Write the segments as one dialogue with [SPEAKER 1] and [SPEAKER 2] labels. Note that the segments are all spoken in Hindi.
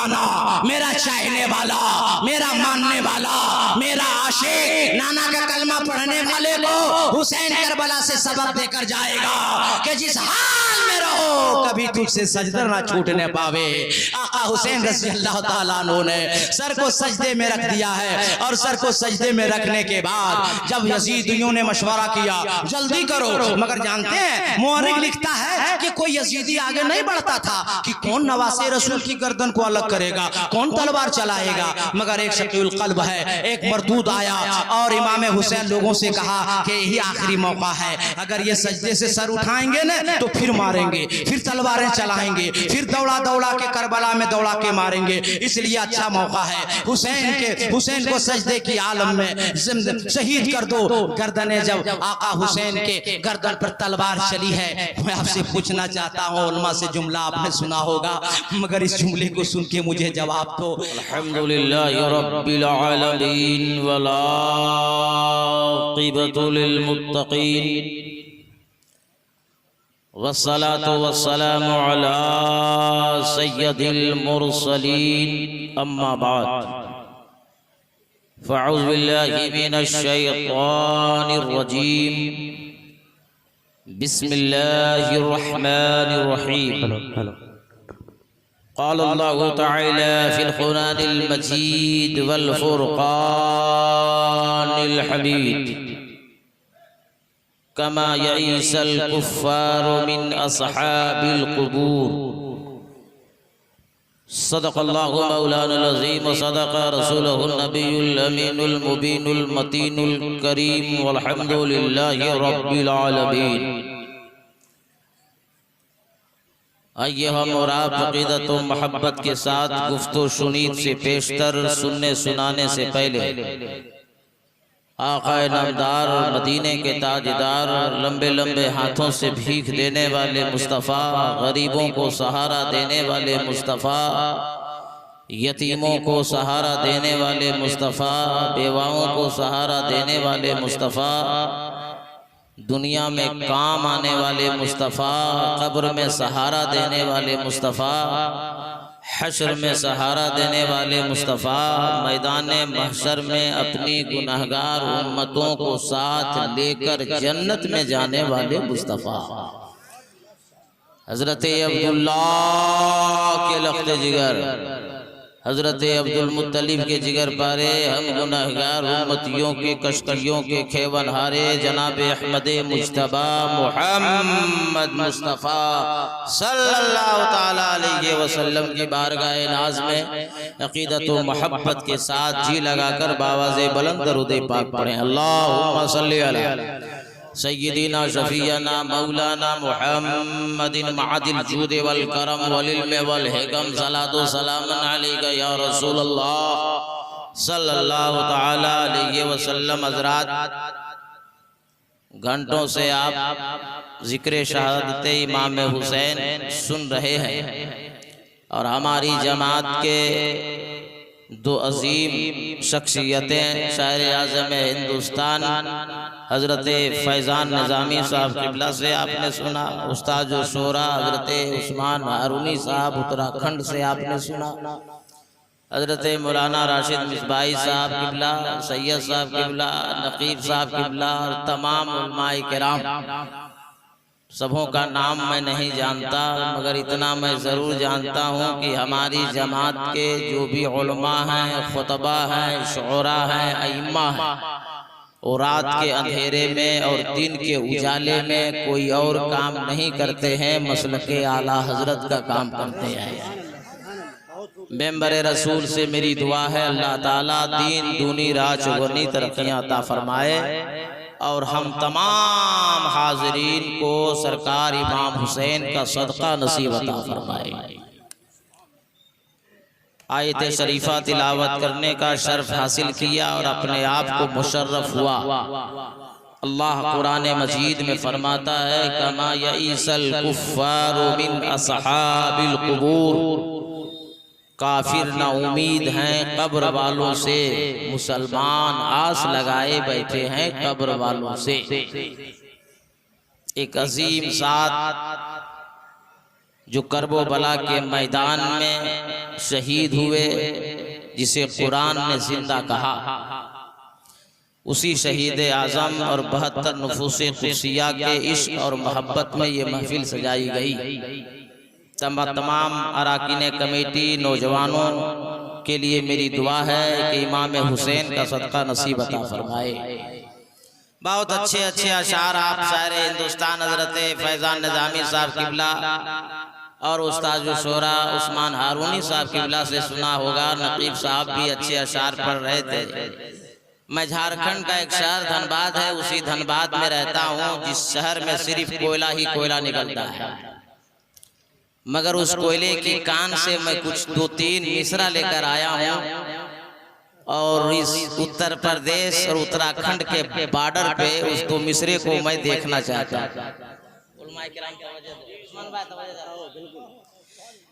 [SPEAKER 1] दीवाना, मेरा चाहने वाला, मेरा मानने वाला, मेरा आशिक, नाना का कलमा पढ़ने वाले को हुसैन करबला से सबक देकर जाएगा कि जिस हाल में रहो कभी तुझसे सजदा ना छूटने पावे। आका हुसैन रज़ी अल्लाह ताला अन्हु ने सर को सजदे में रख दिया है और सर को सजदे में रखने के बाद जब यजीदियों ने मशवरा किया जल्दी करो, मगर जानते हैं मुअर्रिख लिखता है कि कोई यजीदी आगे नहीं बढ़ता था कि कौन नवासे रसूल की गर्दन को अलग करेगा, कौन तलवार चलाएगा, मगर एक शकील कल्ब है, एक मरदूद आया और इमाम हुसैन लोगों से कहा कि यही आखिरी मौका है, अगर ये सजदे से सर उठाएंगे ना तो फिर मारेंगे, फिर तलवारें चलाएंगे, फिर दौड़ा दौड़ा के करबला में दौड़ा के मारेंगे, इसलिए अच्छा मौका है हुसैन को सजदे की आलम में शहीद कर दो। गर्दने जब आका हुसैन के गर्दन पर तलवार चली है, मैं आपसे पूछना चाहता हूँ, उलमा से जुमला आपने सुना होगा, मगर इस जुमले को सुन के मुझे जवाब दो।
[SPEAKER 2] अल्हम्दुलिल्लाहि रब्बिल आलमीन वल आक़िबतु लिल मुत्तक़ीन वस्सलातु वस्सलामु अला सय्यदिल मुरसलीन अम्मा बाद फ़अऊज़ु बिल्लाहि मिनश शैतानिर रजीम बिस्मिल्लाहिर रहमानिर रहीम क़ाल अल्लाहु तआला फ़िल क़ुरआनिल मजीद वल फ़ुरक़ानिल हमीद कमा यईसल कुफ़्फ़ारु मिन अस्हाबिल क़ुबूर सदक़ल्लाहु मौलाना अज़ीम व सदक़ रसूलुहुन नबियुल अमीनुल मुबीनुल मतीनुल करीम वल्हम्दुलिल्लाहि रब्बिल आलमीन। आइए हम और आप अक़ीदत व मोहब्बत के साथ गुफ्तगू शुनीद से पेशतर सुनने सुनाने से पहले आक़ाए नामदार मदीने के ताजदार लंबे लंबे हाथों से भीख देने वाले मुस्तफ़ा, गरीबों को सहारा देने वाले मुस्तफ़ा, यतीमों को सहारा देने वाले मुस्तफ़ा, बेवाओं को सहारा देने वाले मुस्तफ़ा, दुनिया में काम आने वाले मुस्तफ़ा, कब्र में सहारा देने वाले मुस्तफ़ा, हश्र में सहारा देने वाले मुस्तफ़ा, मैदान महशर में अपनी गुनहगार उम्मतों को साथ लेकर जन्नत में जाने वाले मुस्तफ़ा, हज़रत अब्दुल्लाह के लख्त जिगर, हज़रत अब्दुल मुत्तलिब के जिगर पारे, हम गुनहगार उम्मतियों के कश्तियों के खेवन हारे जनाब अहमद मुज्तबा मुहम्मद मुस्तफ़ा सल्लल्लाहु ताला अलैहि वसल्लम की बारगाह नाज में अक़ीदत व मोहब्बत के साथ जी लगाकर बावाज़े बुलंद दरूद पाक पढ़ें। अल्लाहुम्मा सल्लि अला सय्यिदिना शफीना मौलाना मुहम्मदिन मअदिल जूद वल करम वल इल्म वल हिकम सलातो सलामन अलैका या रसूलल्लाह सल्लल्लाहु ताला अलैहि वसल्लम। हज़रात, घंटों से आप ज़िक्र शहादत इमाम हुसैन सुन रहे हैं और हमारी जमात के दो अजीम शख्सियतें शायर आज़म हिंदुस्तान हज़रत फैज़ान निज़ामी साहब क़िबला से आपने सुना, उस्ताद शोरा हज़रत उस्मान हारूनी साहब उत्तराखंड से आपने सुना, हज़रत मौलाना राशिद मिसबाई साहब क़िबला, सैयद साहब क़िबला, नकीब साहब क़िबला और तमाम उलमाए किराम। सबों का नाम मैं नहीं जानता, मगर इतना मैं ज़रूर जानता हूँ कि हमारी जमात के जो भी उलमा हैं, खुतबा हैं, शुअरा हैं, अइम्मा हैं, और रात के अंधेरे में और दिन के उजाले में कोई और काम नहीं करते हैं, मसलके आला हजरत का काम करते हैं। मेंबर रसूल से मेरी दुआ है अल्लाह ताला दीन दूनी राज चौगुनी तरक्कियां अता फरमाए और हम तमाम हाज़रीन को सरकार इमाम हुसैन का सदका नसीब अता फरमाए। आयत शरीफा तिलावत करने का शर्फ हासिल किया और अपने आप को मुशर्रफ हुआ। अल्लाह कुरान मजीद में फरमाता है कमा यईसल कुफ़्फ़ारु मिन अस्हाबिल क़ुबूर, काफिर ना उम्मीद हैं कब्र वालों से, मुसलमान आस लगाए बैठे हैं कब्र वालों से। एक अजीम साथ जो करबो बला के मैदान में शहीद हुए, जिसे कुरान ने जिंदा कहा, उसी शहीद आज़म और 72 नफूसे कुदसिया के इश्क और मोहब्बत में ये महफिल सजाई गई। तमाम अराकीन कमेटी नौजवानों के लिए मेरी दुआ है कि इमाम हुसैन का सदका नसीब अता फरमाए। बहुत अच्छे अच्छे अशार आप सारे हिंदुस्तान हजरत फैजान निज़ामी साहब किबला और उस्ताद शोरा उस्मान हारूनी साहब किबला से सुना होगा। नकीब साहब भी अच्छे अशार पढ़ रहे थे। मैं झारखंड का एक शहर धनबाद है, उसी धनबाद में रहता हूँ, जिस शहर में सिर्फ कोयला ही कोयला निकलता है, मगर उस कोयले की कान से मैं कुछ 2-3 मिसरा लेकर आया हूँ और इस उत्तर प्रदेश और उत्तराखंड के बॉर्डर पे उस 2 मिसरे को मैं देखना चाहता हूँ।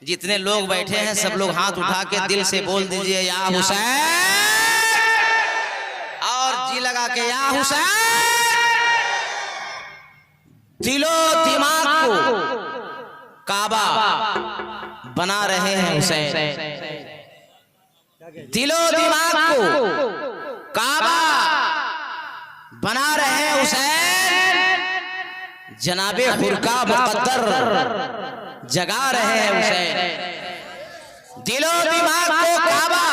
[SPEAKER 2] जितने लोग बैठे हैं सब लोग हाथ उठा के दिल से बोल दीजिए या हुसैन, और जी लगा के या हुसैन। दिलो दिमाग को काबा बना रहे हैं हुसैन, दिलो दिमाग को काबा बना रहे हैं हुसैन, जनाबे हुरका मुकद्दर जगा रहे हैं हुसैन। दिलो दिमाग को काबा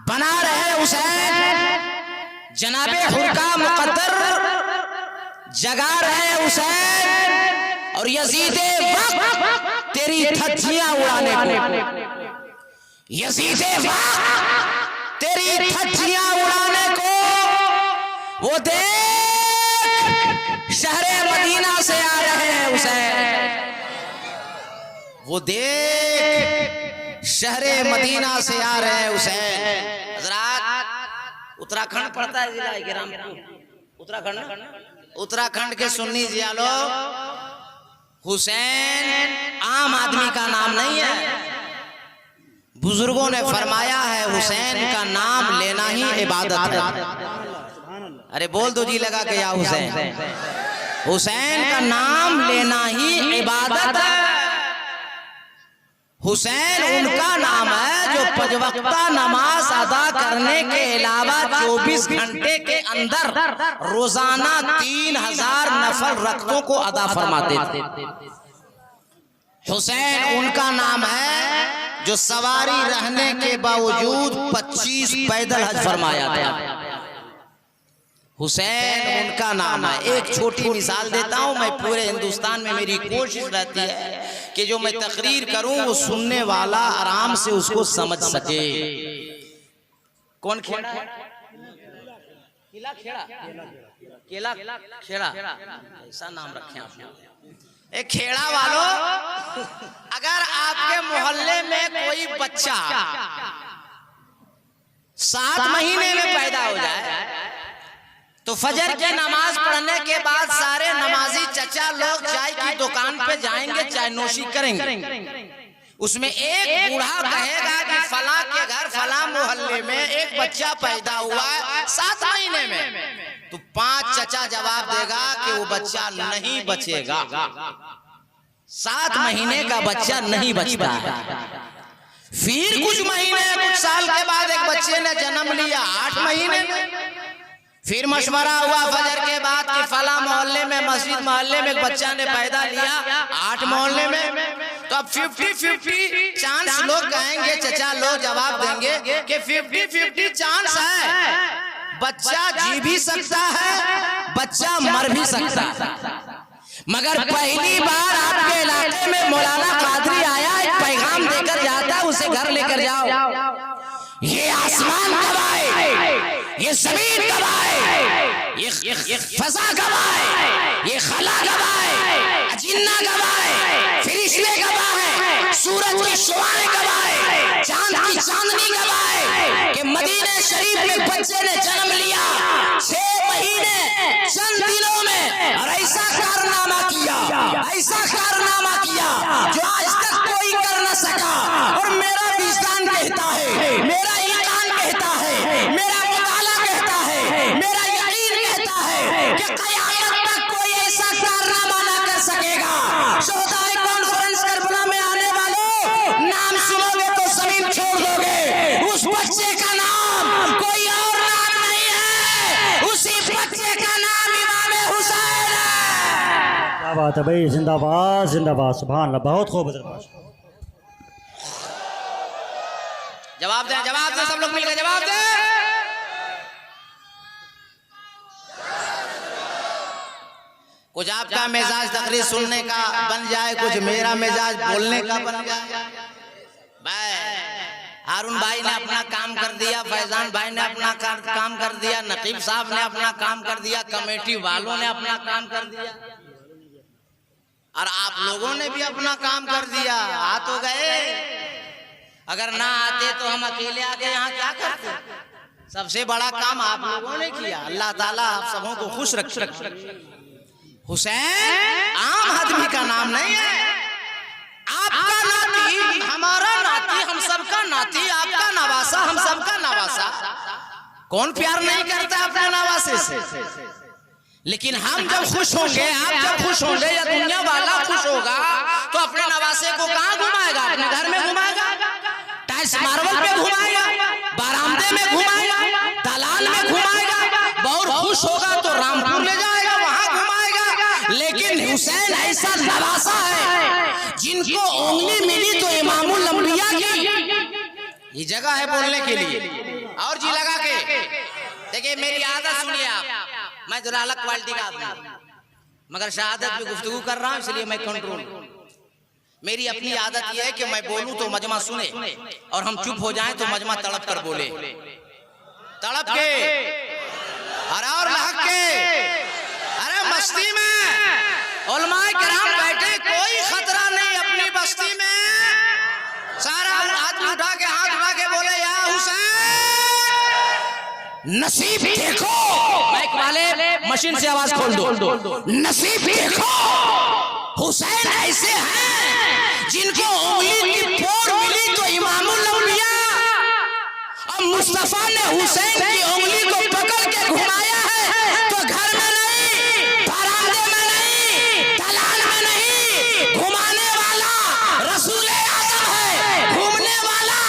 [SPEAKER 2] बना रहे हैं हुसैन, जनाबे हुरका मुकद्दर जगा रहे हैं हुसैन। और यजीदे वक्त तेरी धज्जियां उड़ाने को, यजीदे वक्त तेरी धज्जियां उड़ाने को, वो देख शहरे मदीना से आ रहे हैं हुसैन, वो देख शहरे मदीना से आ रहे हैं हुसैन। हजरात, उत्तराखंड पड़ता है जिला उत्तराखंड, उत्तराखंड के सुन्नी जियालो, हुसैन आम आदमी का नाम नहीं है। बुजुर्गों ने फरमाया है हुसैन का नाम लेना ही इबादत है। अरे बोल दो जी लगा के या हुसैन, हुसैन का नाम लेना ही इबादत है। हुसैन उनका नाम है जो 5 वक्ता नमाज अदा करने के अलावा 24 घंटे के अंदर रोजाना 3000 नफल रक्तों को अदा फरमाते थे। हुसैन उनका नाम है जो सवारी रहने के बावजूद 25 पैदल हज फरमाया था। हुसैन उनका नाम है। एक छोटी मिसाल देता हूं मैं, पूरे हिंदुस्तान में मेरी कोशिश रहती है कि जो मैं तकरीर करूं वो सुनने वाला आराम से उसको समझ सके। कौन खेड़ा है? केला खेड़ा, केला खेड़ा, ऐसा नाम रखे आपने। एक खेड़ा वालों, अगर आपके मोहल्ले में कोई बच्चा 7 महीने में पैदा हो जाए तो फजर की नमाज पढ़ने के बाद सारे नमाजी चचा लोग चाय की दुकान पे जाएंगे, चाय नोशी करेंगे। उसमें एक बूढ़ा कहेगा कि फला के घर फला मोहल्ले में एक बच्चा पैदा हुआ है 7 महीने में, तो 5 चचा जवाब देगा कि वो बच्चा नहीं बचेगा। 7 महीने का बच्चा नहीं बचता है। फिर कुछ महीने कुछ साल के बाद एक बच्चे ने जन्म लिया 8 महीने में। फिर मशवरा हुआ फजर के बाद कि फला मोहल्ले में मस्जिद मोहल्ले में एक बच्चा ने पैदा लिया 8 मोहल्ले में, तो अब 50-50 चांस लोग कहेंगे, चचा लोग जवाब देंगे कि 50-50 चांस है, बच्चा जी भी सकता है, बच्चा मर भी सकता है। मगर पहली बार आपके इलाके में मौलाना कादरी आया, एक पैगाम देकर जाता है, उसे घर लेकर जाओ। ये आसमान गवाए, ये जमीन गवाए, ये फजा गवाए, ये खला गवाए, जिन्ना गवाए, फरिश्ते गवाए, सूरज की शुआएं गवाए, चांद की चांदनी गवाए कि मदीने शरीफ में बच्चे ने जन्म लिया 6 महीने चंद दिनों में, और ऐसा कारनामा किया, ऐसा कारनामा किया जो आज तक कोई कर न सका। और मेरा विजदान कहता है, मेरा ईमान कहता है, मेरा मुताला कहता है, मेरा यकीन कहता है कि क़यामत तक कोई ऐसा कारनामा न कर सकेगा। शोहदाए कॉन्फ्रेंस
[SPEAKER 3] बात है भाई, जिंदाबाद जिंदाबाद, सुभान अल्लाह, बहुत खूब हजरत।
[SPEAKER 2] जवाब दें सब लोग मिलकर जवाब दें। कुछ आपका मिजाज तकरीर सुनने का बन जाए, कुछ मेरा मिजाज बोलने का बन जाए। हारून भाई ने अपना काम कर दिया, फैजान भाई ने अपना काम कर दिया, नकीब साहब ने अपना काम कर दिया, कमेटी वालों ने अपना काम कर दिया, और आप लोगों ने भी अपना काम कर दिया। आ तो गए, अगर ना आते तो हम अकेले आके यहाँ क्या करते। सबसे बड़ा काम आप लोगों ने किया। अल्लाह ताला आप सबों को खुश रखे। हुसैन आम आदमी का नाम नहीं है, आपका नाती, हमारा नाती, हम सबका नाती, आपका नवासा, हम सबका नवासा। कौन प्यार नहीं करता अपने नवासे से? लेकिन हम जब खुश होंगे, आप जब खुश होंगे, या दुनिया वाला खुश होगा, तो अपने नवासे को कहाँ घुमाएगा? अपने घर में घुमाएगा, टाइल्स मार्बल पे घुमाएगा, बारामदे में घुमाएगा, दलाल में घुमाएगा। बहुत खुश होगा तो रामपुर ले जाएगा, वहां घुमाएगा। लेकिन हुसैन ऐसा नवासा है जिनको उंगली मिली तो इमामुल अंबिया की ये जगह है बोलने के लिए। और जी लगा के देखिए, मेरी आदत सुनिए आप, मैं जरा अलग क्वालिटी का आदमी, मगर शहादत पे गुफ्तगू कर रहा हूं, इसलिए मैं कंट्रोल। मेरी अपनी आदत यह है कि मैं बोलूं तो मजमा सुने, और हम चुप हो जाएं तो मजमा तड़प कर बोले, तड़प के और लहक के। अरे मस्ती में उलमाए किराम बैठे, कोई खतरा नहीं अपनी बस्ती में। सारा आदमी उठा के बोले, या हुसैन नसीब देखो। माइक वाले मशीन से आवाज खोल दो। नसीब देखो, हुसैन ऐसे हैं जिनको उंगली की पोर मिली तो इमामुल अंबिया। अब मुस्तफा ने हुसैन की उंगली को पकड़ के घुमाया है, तो घर में नहीं, बरामदे में नहीं, दलाल में नहीं, घुमाने वाला रसूल आजम है, घूमने वाला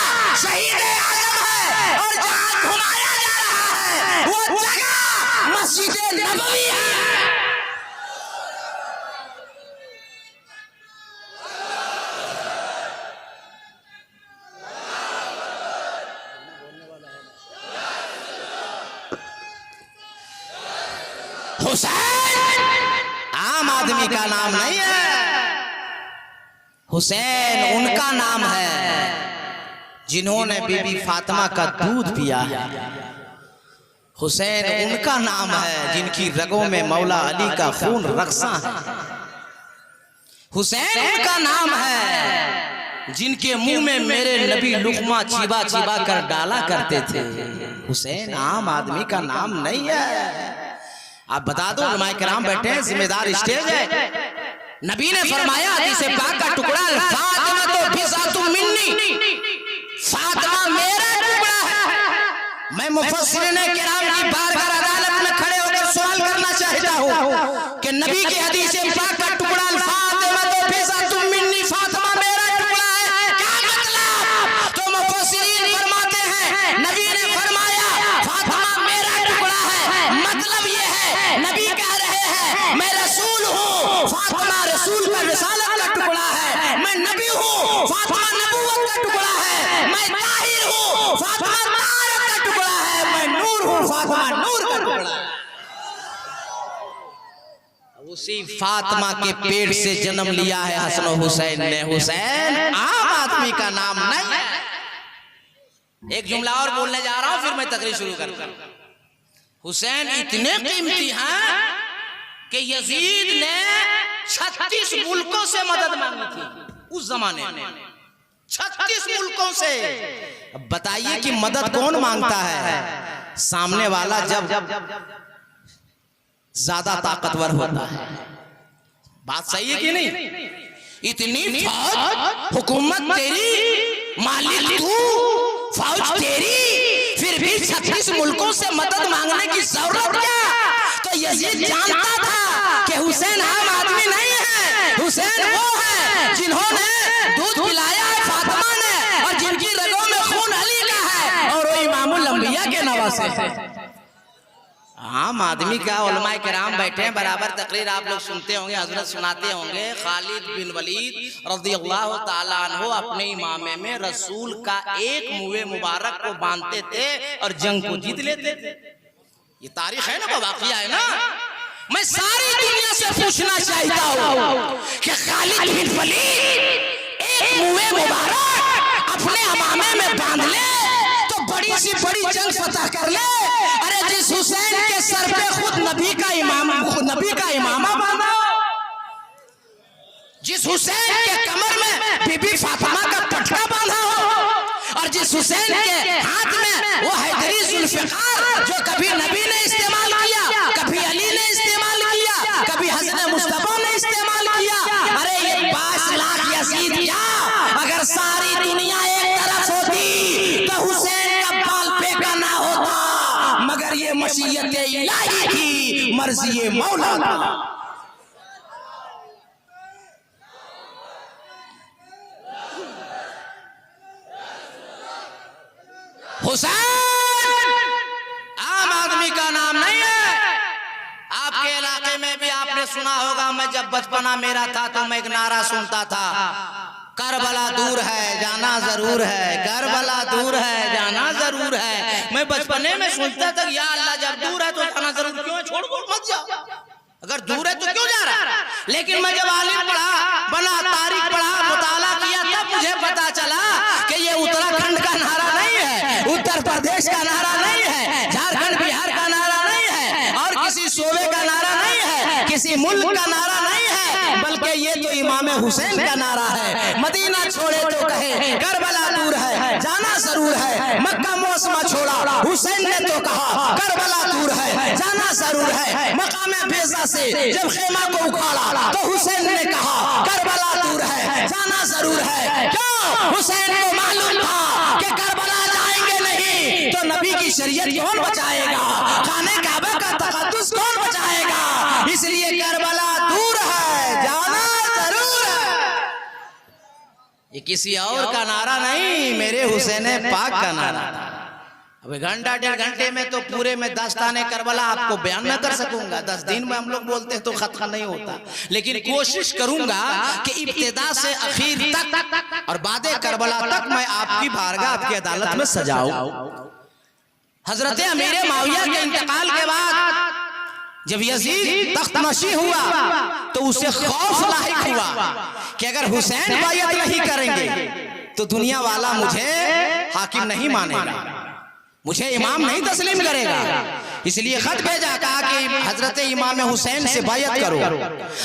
[SPEAKER 2] शहीद आजम है। और जहां घुमाया जा रहा है वो जगह मस्जिद नबवी है। हुसैन आम आदमी का नाम नहीं है, हुसैन उनका नाम है जिन्होंने बीबी फातिमा का दूध पिया है। हुसैन उनका नाम है जिनकी रगों में मौला अली का खून रक्सा है। हुसैन उनका नाम है जिनके मुंह में मेरे नबी लुकमा चिबा चिबा कर डाला करते थे। हुसैन आम आदमी का नाम नहीं है। आप बता दो, उलमाए किराम बैठे हैं, जिम्मेदार स्टेज है। नबी ने फरमाया, हदीस पाक का टुकड़ा, फातिमा तो बिज़ातुम मिन्नी, फातिमा मेरा टुकड़ा है। मैं मुफस्सिरीन किराम की बारगाह अदालत में खड़े होकर सवाल करना चाहता हूं कि नबी के हदीस पाक का टुकड़ा, फातिमा तो बिज़ातुम मिन्नी, फातिमा मेरा टुकड़ा है, क्या मतलब? तो मुफस्सिरीन फरमाते हैं, नबी ने फरमाया फातिमा मेरा टुकड़ा है, मतलब ये है नबी कह रहे हैं मैं रसूल हूँ, फातिमा रसूल का रिसालत का टुकड़ा है। मैं नबी हूँ, फातिमा नबूवत का टुकड़ा है। मैं ताहिर हूँ, फातिमा ताहरत का टुकड़ा है। मैं नूर हूँ, फातिमा नूर का टुकड़ा है। उसी फातिमा के पेट से जन्म लिया है हसन और हुसैन ने। हुसैन आम आदमी का नाम नहीं है। एक जुमला और बोलने जा रहा हूं, फिर मैं तकरीर शुरू करता हूं। हुसैन इतने कीमती हैं कि यजीद ने 36 मुल्कों से मदद मांगी थी उस जमाने में, 36 मुल्कों से। अब बताइए कि मदद कौन मांगता है? सामने वाला जब ज्यादा ताकतवर होता है। बात सही है कि नहीं? इतनी फौज, हुकूमत तेरी, मालिक तू, फौज तेरी, फिर भी 36 मुल्कों से मदद मांगने की जरूरत क्या? तो यजीद जानता था कि हुसैन आम आदमी नहीं है। हुसैन वो है जिन्होंने दूध पिलाया है फातिमा ने, और जिनकी रगों में खून अली का है, और वो इमामुल अंबिया के नवासे हैं। आम आदमी का उलमाए किराम बैठे हैं, बराबर तकरीर आप लोग सुनते होंगे, हजरत सुनाते होंगे। खालिद बिन वलीद रज़ियल्लाहु ताला अन्हु अपने इमामे में रसूल का एक मुँह मुबारक को बांधते थे और जंग को जीत लेते थे। ये तारीख है ना, वाक़िया है ना। मैं सारी दुनिया से पूछना चाहता हूँ कि खालिद बिन वलीद एक मुँह मुबारक अपने इमामे में बांध ले तो बड़ी सी बड़ी जंग फतह कर ले। अरे जिस हुसैन के सर पे खुद नबी का इमामा बांधा, जिस हुसैन के कमर में बीबी फातिमा का पटका बांधा हो, और जिस हुसैन के हाथ में वो हैदरी जुल्फिकार जो कभी नबी ने इस्तेमाल किया, कभी अली ने इस्तेमाल किया, कभी हज़रत मुस्तफा ने इस्तेमाल किया। अरे ये 5 लाख यजीद क्या, अगर सारी दुनिया एक तरफ होती तो हुसैन का बाल फेंका ना होता, मगर ये मशीयत इलाही की, मर्जी मौला था। हुसैन आम आदमी का नाम नहीं है। आपके इलाके में भी आपने सुना होगा, मैं जब बचपना मेरा था तो मैं एक नारा सुनता था, करबला दूर है जाना जरूर है, करबला दूर है जाना जरूर है। मैं बचपने में सुनता था या अल्लाह जब दूर है तो जाना जरूर क्यों है, छोड़ मत जाओ, अगर दूर है तो क्यों जा रहा। लेकिन मैं जब आलिम पढ़ा, बना, तारीख पढ़ा, मुताला किया, तब मुझे पता चला कि ये उत्तराखंड का नारा नहीं है, उत्तर प्रदेश का नारा नहीं है, झारखंड बिहार का नारा नहीं है, और किसी सूबे का नारा नहीं है, किसी मुल्क का नारा नहीं है, बल्कि ये तो इमाम हुसैन का नारा है। मदीना छोड़े तो कहे करबला दूर है जाना जरूर है, मक्का मौसमा छोड़ा हुसैन ने तो कहा करबला दूर है जाना जरूर है। मकाम बेजा से जब खेमा को उखाड़ा तो हुसैन ने कहा करबला दूर है जाना जरूर है। क्यों? हुसैन को मालूम था कि करबला जाएंगे नहीं तो नबी की शरीयत कौन बचाएगा, खाने काबा का तक़द्दुस कौन बचाएगा, इसलिए करबला दूर है जाना जरूर है। ये किसी और का नारा नहीं, मेरे हुसैन पाक का नारा। अब घंटा 1.5 घंटे में तो पूरे में दास्ताने करबला आपको बयान न कर सकूंगा। 10 दिन में हम लोग बोलते हैं तो खत्म नहीं होता, लेकिन कोशिश करूंगा कि इब्तिदा से आखिर तक और बादे करबला तक मैं आपकी बारगाह, आपकी अदालत में सजाऊं। हजरत अमीर माविया के इंतकाल के बाद जब यजीद तख्तनशी हुआ तो उसे खौफ लाहिक हुआ कि अगर हुसैन बायत नहीं करेंगे तो दुनिया वाला मुझे हाकिम नहीं मानेगा, मुझे इमाम नहीं तस्लीम करेगा। इसलिए खत भेजा, कहा कि हजरत इमाम हुसैन से बायत करो।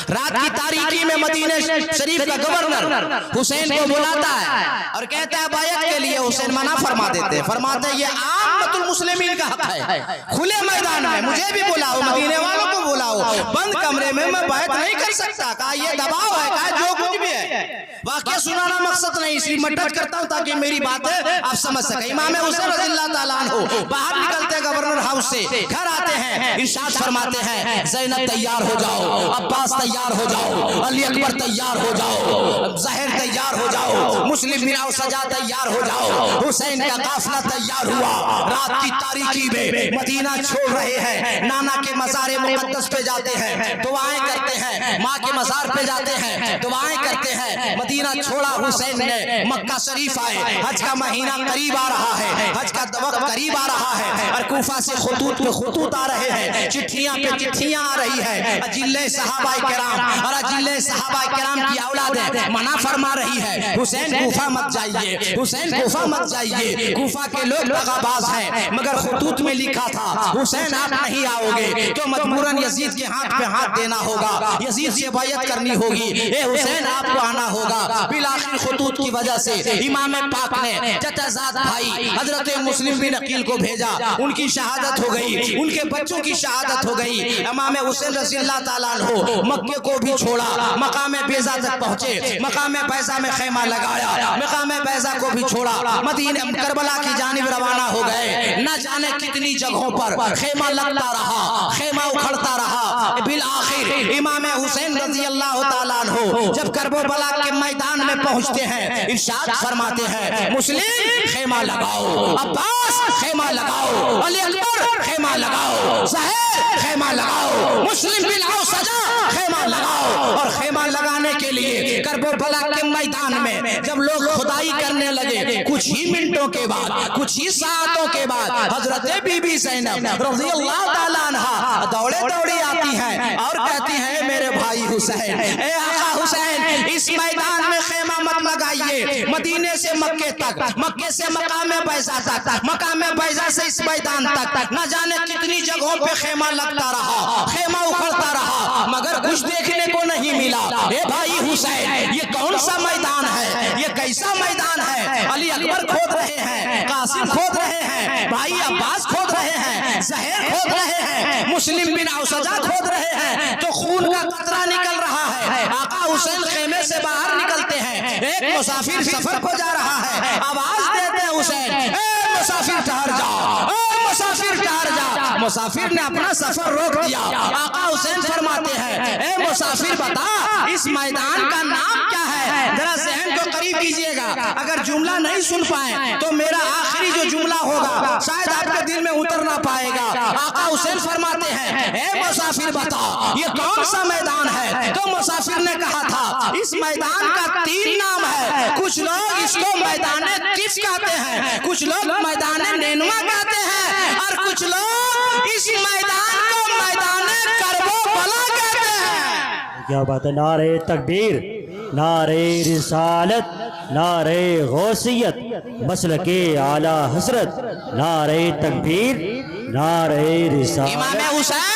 [SPEAKER 2] रात की तारीकी में मदीने शरीफ का गवर्नर हुसैन को बुलाता है और कहता है बायत के लिए। हुसैन मना फरमा देते, फरमाते ये आम्मतुल मुस्लिमीन का हक है, खुले मैदान में मुझे भी बुलाओ, मदीने वालों को बुलाओ, बंद कमरे में मैं बायत नहीं कर सकता। कहा ये दबाव है, कहा जो कुछ भी है, वाकया सुनाना मकसद नहीं, इसलिए मैं टच करता हूँ ताकि मेरी बातें आप समझ सके। इमाम हुसैन रज़ियल्लाहु ताला अन्हु बाहर निकलते गवर्नर हाउस से, घर आते हैं, इरशाद फरमाते हैं ज़ैनब तैयार हो जाओ, अब्बास तैयार हो जाओ, अली अकबर तैयार हो जाओ, ज़हर तैयार हो जाओ, मुस्लिम बिन सजा तैयार हो जाओ। हुसैन का काफिला तैयार हुआ। रात की तारीकी में मदीना छोड़ रहे हैं, नाना के मज़ार मुक़द्दस पे जाते हैं, दुआएं करते हैं, माँ के मज़ार पे जाते हैं, दुआएं करते हैं। मदीना छोड़ा हुसैन ने, मक्का शरीफ आए, हज का महीना करीब आ रहा है, हज का वक्त करीब आ रहा है, और कूफा से खुतूत पे खुतूत आ रहे हैं, चिट्ठियां पे चिट्ठियां आ रही है। अजिल्ले सहाबाए किराम और अजिल्ले सहाबाए किराम की औलादें मना फरमा रही है, हुसैन कूफा मत जाइए, हुसैन कूफा मत जाइए, कूफा के लोग दगाबाज हैं, मगर खुतूत में लिखा था हुसैन आप नहीं आओगे तो मजबूरन यजीद के हाथ पे हाथ देना होगा, यजीद से बायत करनी होगी, ए हुसैन आपको आना होगा। बिलाखिर खुतूत की वजह से इमाम पाक ने चचाजाद भाई हजरत मुस्लिम बिन अकील को भेजा, उनकी शहादत हो गई, उनके बच्चों की शहादत हो गई। इमाम हुसैन रज़ियल्लाहु ताला अन्हु मक्के को भी छोड़ा, मकाम बैज़ा तक पहुंचे, मकाम बैज़ा में खेमा लगाया, मकाम बैज़ा को भी छोड़ा, मदीना करबला की जानिब रवाना हो गए। न जाने कितनी जगहों पर खेमा लगता रहा, खेमा उखड़ता रहा,
[SPEAKER 1] बिल आखिर इमाम हुसैन रजी अल्लाह ताला अन्हु जब करबला के मैदान में पहुंचते हैं, इरशाद फरमाते हैं मुस्लिम खेमा लगाओ, अब्बास खेमा लगाओ, अली अकबर खेमा लगाओ, ज़हर खेमा लगाओ, मुस्लिम बिन औसजा खेमा लगाओ। और खेमा लगाने के लिए करबला के मैदान में जब लोग खुदाई करने लगे, कुछ ही मिनटों के बाद, कुछ ही सातों के बाद हजरत बीबी ज़ैनब रज़ी अल्लाह ताला अन्हा दौड़े दौड़ी आती हैं और कहती हैं मेरे भाई हुसैन, ए आका हुसैन, इस मैदान में खेमा मत लगाइए। मदीने से मक्के तक, मक्के से मकामे बैज़ा तक, मकामे बैज़ा से इस मैदान तक न जाने कितनी जगहों पे खेमा लगता रहा, खेमा उखड़ता रहा, मगर कुछ देखने को नहीं मिला। ए भाई हुसैन, ये कौन सा मैदान है, ये कैसा मैदान है? अली अकबर खोद रहे हैं, कासिम खोद रहे हैं, भाई अब्बास खोद रहे हैं, ज़हर खोद रहे हैं, मुस्लिम बिन औसजा खोद रहे हैं, तो खून का कतरा निकल रहा है। आका हुसैन खेमे से बाहर निकलते हैं, एक मुसाफिर सफर को जा रहा है, आवाज देते हैं हुसैन, ए मुसाफिर ठहर जाओ, ए मुसाफिर ठहर जा। मुसाफिर ने अपना सफर रोक दिया। आका हुसैन फरमाते हैं, ए मुसाफिर बता इस मैदान का नाम क्या है? जरा ज़हन को करीब कीजिएगा, अगर जुमला नहीं सुन पाए तो मेरा आखिरी जो जुमला होगा शायद आपके दिल में उतर ना पाएगा। आका हुसैन फरमाते हैं, ए मुसाफिर बता ये कौन सा मैदान है? तो मुसाफिर ने कहा था इस मैदान का 3 नाम है, कुछ लोग इसको मैदाने किफ कहते हैं, कुछ लोग मैदाने नेनुआ कहते हैं, और कुछ लोग इस मैदान को मैदाने करबला कहते हैं।
[SPEAKER 3] क्या बात है। नारे तकबीर, नारे रिसालत, नारे गौसियत, मसलके आला हसरत, नारे तकबीर, नारे रिसालत।
[SPEAKER 1] इमाम हुसैन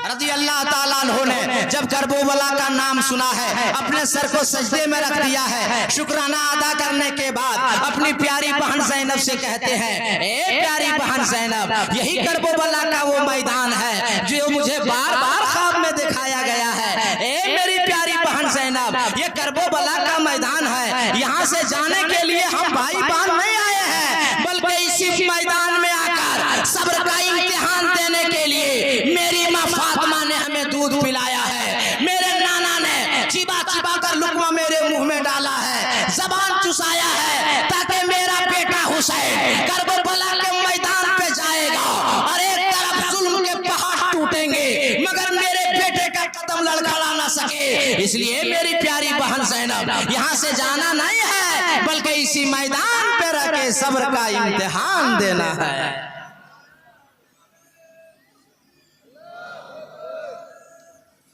[SPEAKER 1] रज़ी अल्लाह ताला अन्हु ने जब करबला का नाम सुना है, अपने सर को सजदे में रख दिया है। शुक्राना अदा करने के बाद अपनी प्यारी बहन ज़ैनब से कहते हैं, ए प्यारी बहन ज़ैनब, यही करबला का वो मैदान है जो मुझे बार बार ख्वाब में दिखाया गया है। ए मेरी प्यारी बहन ज़ैनब, ये करबला का मैदान है, यहाँ से जाने के लिए हम भाई बहन नहीं आए हैं, बल्कि इसी मैदान में आकर सब्र का इम्तिहान देने के लिए मेरी माँ फातिमा ने हमें दूध पिलाया है, मेरे नाना ने चिबा चिबा कर लुकमा मेरे मुंह में डाला है, जबान चुसाया है, ताकि मेरा बेटा हुसैन करबला के मैदान पे जाएगा और एक तरफ जुल्म के पहाड़ टूटेंगे मगर मेरे बेटे का कदम लड़खड़ा ना सके। इसलिए मेरी प्यारी बहन ज़ैनब, यहाँ से जाना नहीं है बल्कि इसी मैदान पे रह के सब्र का इम्तिहान देना है।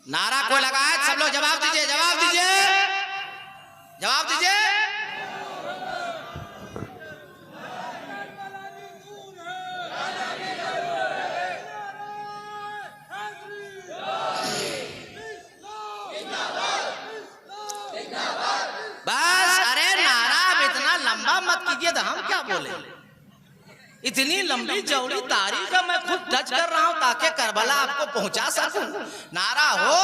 [SPEAKER 1] नारा को लगाए, सब लोग जवाब दीजिए, जवाब दीजिए, जवाब दीजिए। बस, अरे नारा अब इतना लंबा मत कीजिए, तो हम क्या बोले? इतनी लंबी चौड़ी तारीख मैं खुद टच कर रहा हूं ताकि करबला आपको पहुंचा सकूं। नारा हो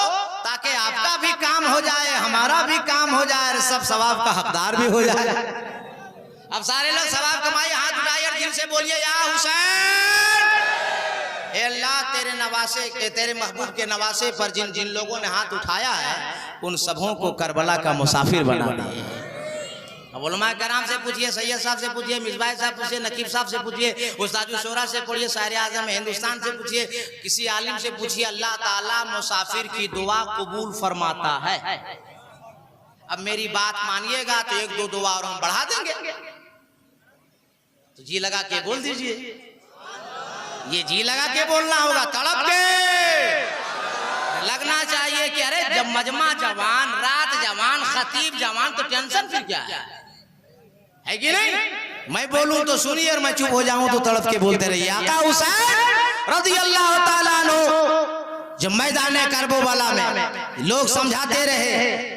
[SPEAKER 1] ताकि आपका भी काम हो जाए, हमारा भी काम हो जाए, और सब सवाब का हकदार भी हो जाए। अब सारे लोग सवाब कमाइए, हाथ उठाइए, दिल से बोलिए या हुसैन। ए अल्लाह, तेरे नवासे के, तेरे महबूब के नवासे पर जिन जिन लोगों ने हाथ उठाया है उन सबों को करबला का मुसाफिर बना दे। अब उलमा कराम से पूछिए, सैयद साहब से पूछिए, मिसबाह साहब पूछिए, नकीब साहब से पूछिए, उस्ताद शोरा से पढ़िए, शायर आज़म हिंदुस्तान से पूछिए, किसी आलिम से पूछिए, अल्लाह ताला मुसाफिर की दुआ कबूल फरमाता है। अब मेरी बात मानिएगा तो 1-2 दुआ और हम बढ़ा देंगे, तो जी लगा के बोल दीजिए। ये जी लगा के बोलना होगा, तड़प के लगना चाहिए कि अरे जब मजमा जवान, रात जवान, खतीब जवान, तो टेंशन फिर क्या है कि नहीं? मैं बोलूं तो सुनिए और मैं चुप हो जाऊं तो तड़प के बोलते रहिए। आका हुसैन रज़ी अल्लाह ताला अन्हु जब मैदान करबला में लोग समझाते रहे,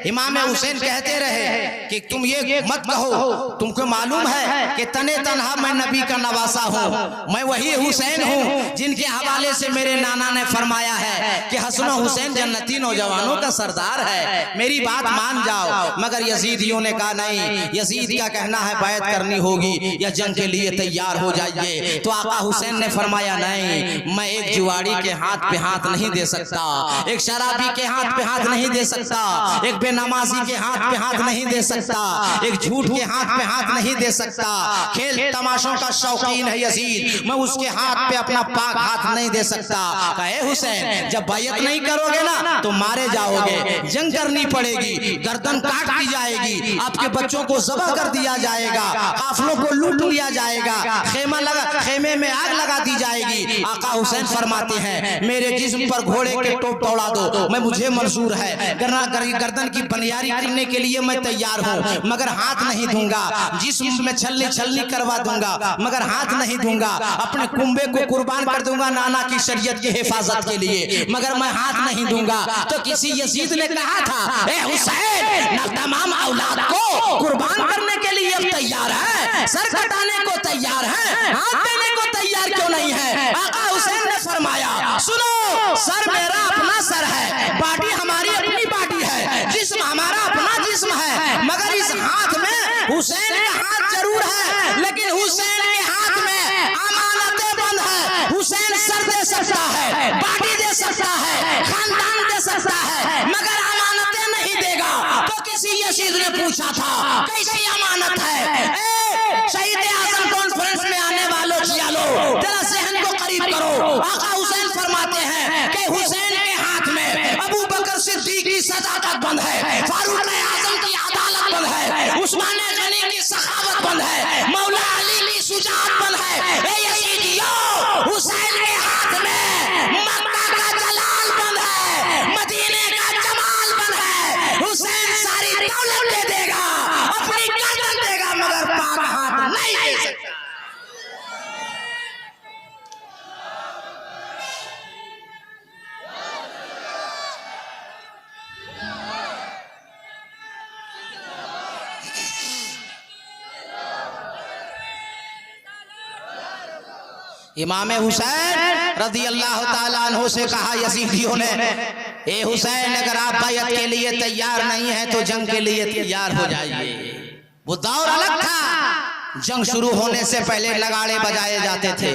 [SPEAKER 1] इमाम हुसैन कहते रहे कि तुम ये मत कहो, तुमको मालूम है कि तने तनहा मैं नबी का नवासा हूँ, मैं वही हुसैन हूँ जिनके हवाले से मेरे नाना ने फरमाया है कि हसन हुसैन जन्नती नौजवानों का सरदार है, मेरी बात मान जाओ। मगर यजीदियों ने कहा नहीं, यजीद का कहना है बैत करनी होगी या जंग के लिए तैयार हो जाइए। तो आका हुसैन ने फरमाया नहीं, मैं एक जुआड़ी के हाथ पे हाथ नहीं दे सकता, एक शराबी के हाथ पे हाथ नहीं दे सकता, एक बेनमाजी के हाथ पे हाथ नहीं दे सकता, एक झूठ के हाथ पे हाथ नहीं दे सकता। खेल तमाशों का शौकीन है यजीद, मैं उसके हाथ पे अपना पाक हाथ नहीं दे सकता। कहे हुसैन जब बैयत नहीं करोगे ना तो मारे जाओगे, जंग करनी पड़ेगी, गर्दन काट दी जाएगी, आपके बच्चों को ज़बह कर दिया जाएगा, काफिलों को लूट लिया जाएगा, खेमे में आग लगा दी जाएगी। आका हुसैन फरमाते हैं मेरे जिस्म पर घोड़े के टोप दौड़ा दो, मैं मुझे मंजूर है, गर्दन की बनियारी करने के लिए मैं तैयार हूँ, मगर हाथ नहीं दूंगा, जिस्म में छलनी छलनी करवा दूंगा, मगर हाथ नहीं दूंगा, अपने कुंबे को कुर्बान कर दूंगा नाना की शरीयत की हिफाजत के लिए, मगर मैं हाथ नहीं दूंगा। तो किसी यजीद ने कहा था ए हुसैन ना तमाम औलाद को कुर्बान करने के लिए अब तैयार है, सर कटाने को तैयार है, हाथ देने को तैयार क्यों नहीं है? आका हुसैन ने फरमाया सुनो, सर मेरा अपना सर है, बाडी हमारी अपनी बाडी है, जिस्म हमारा अपना जिस्म है, मगर इस हाथ में हुसैन का हाथ जरूर है, लेकिन हुसैन के हाथ में अमानतें बंद है। हुसैन सर दे सकता है, बाडी दे सकता है, खानदान दे सकता है, मगर अमानतें नहीं देगा। तो किसी यजीद ने पूछा था कैसी अमानत है? शहीद आजम कॉन्फ्रेंस में आने वालों चलो जरा सहन को करीब करो। आका हुसैन फरमाते हैं कि हुसैन के हाथ में अबू बकर सिद्दीक की सदाकत बंद है, फारूक आजम की अदालत बंद है, उस्मान गनी की सखावत बंद है, मौला अली की शुजाअत बंद है। ए यजीदियों, हुसैन के हाथ में मक्का का जलाल बंद है, मदीने का जमाल बंद है। हुसैन सारी दौलत दे देगा, अपनी गर्दन देगा, मगर पाक हाथ नहीं दे सकता। इमाम हुसैन रज़ी अल्लाह ताला अन्हु से कहा यजीदियों ने, ए हुसैन अगर आप बैयत के लिए तैयार नहीं है तो जंग के लिए तैयार हो जाइए। वो दौर अलग था, जंग शुरू होने से पहले नगाड़े बजाए जाते थे,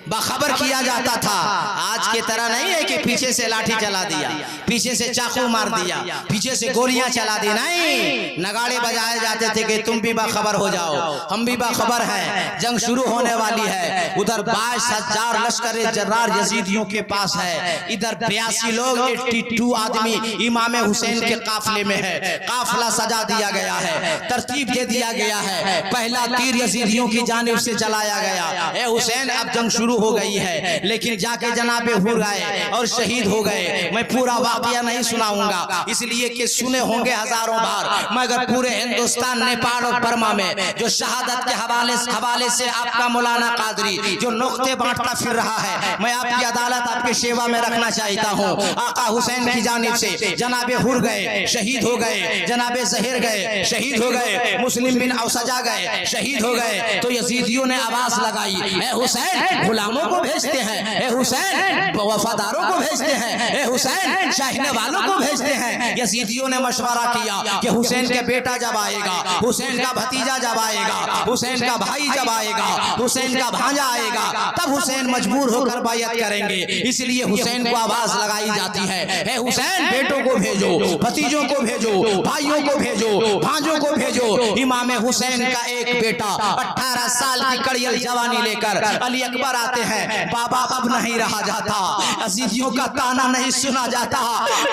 [SPEAKER 1] बखबर किया जाता था। आज की तरह नहीं है कि पीछे से लाठी चला दिया, पीछे से चाकू मार दिया, पीछे से गोलियां चला दी, नहीं, नगाड़े बजाए जाते थे कि तुम भी बाखबर हो जाओ, हम भी बाखबर हैं, जंग शुरू होने वाली है। उधर 22,000 लश्कर जर्रार यजीदियों के पास है, इधर 82 लोग 82 आदमी इमाम हुसैन के काफिले में है। काफिला सजा दिया गया है, तरतीब दे दिया गया है, पहला तीर यजीदियों की जानिब से चलाया गया। ए हुसैन अब जंग शुरू हो गई है, लेकिन जाके जनाबे हुर गए और शहीद हो गए। मैं पूरा वाकया नहीं सुनाऊंगा, इसलिए कि सुने होंगे हजारों बार, मगर पूरे हिंदुस्तान, नेपाल और बर्मा में जो शहादत के हवाले से आपका मौलाना कादरी जो नुक्ते बांटता फिर रहा है, मैं आपकी अदालत आपके सेवा में रखना चाहता हूँ। आका हुसैन की जानिब से जनाबे हुर गए, शहीद हो गए, जनाबे जहीर गए, शहीद हो गए, मुस्लिम बिन औसजा गए, शहीद हो गए। तो यजीदियों ने आवाज लगाई, ए हुसैन गुलामों को भेजते हैं, ए हुसैन वफादारों को भेजते हैं, ए हुसैन चाहने वालों को भेजते हैं। यजीदियों ने मशवरा किया कि हुसैन के बेटा जब आएगा, हुसैन का भतीजा जब आएगा, हुसैन का भाई जब आएगा, हुसैन का भांजा आएगा, तब हुसैन मजबूर होकर बैयत करेंगे। इसलिए हुसैन को आवाज लगाई जाती है, ए हुसैन बेटों को भेजो, भतीजों को भेजो, भाइयों को भेजो, भांजों को भेजो। इमाम हुसैन का एक बेटा 18 साल की कड़ियल जवानी लेकर अली अकबर आते हैं। बाबा अब नहीं रहा जाता, अजीजियों का ताना नहीं सुना जाता,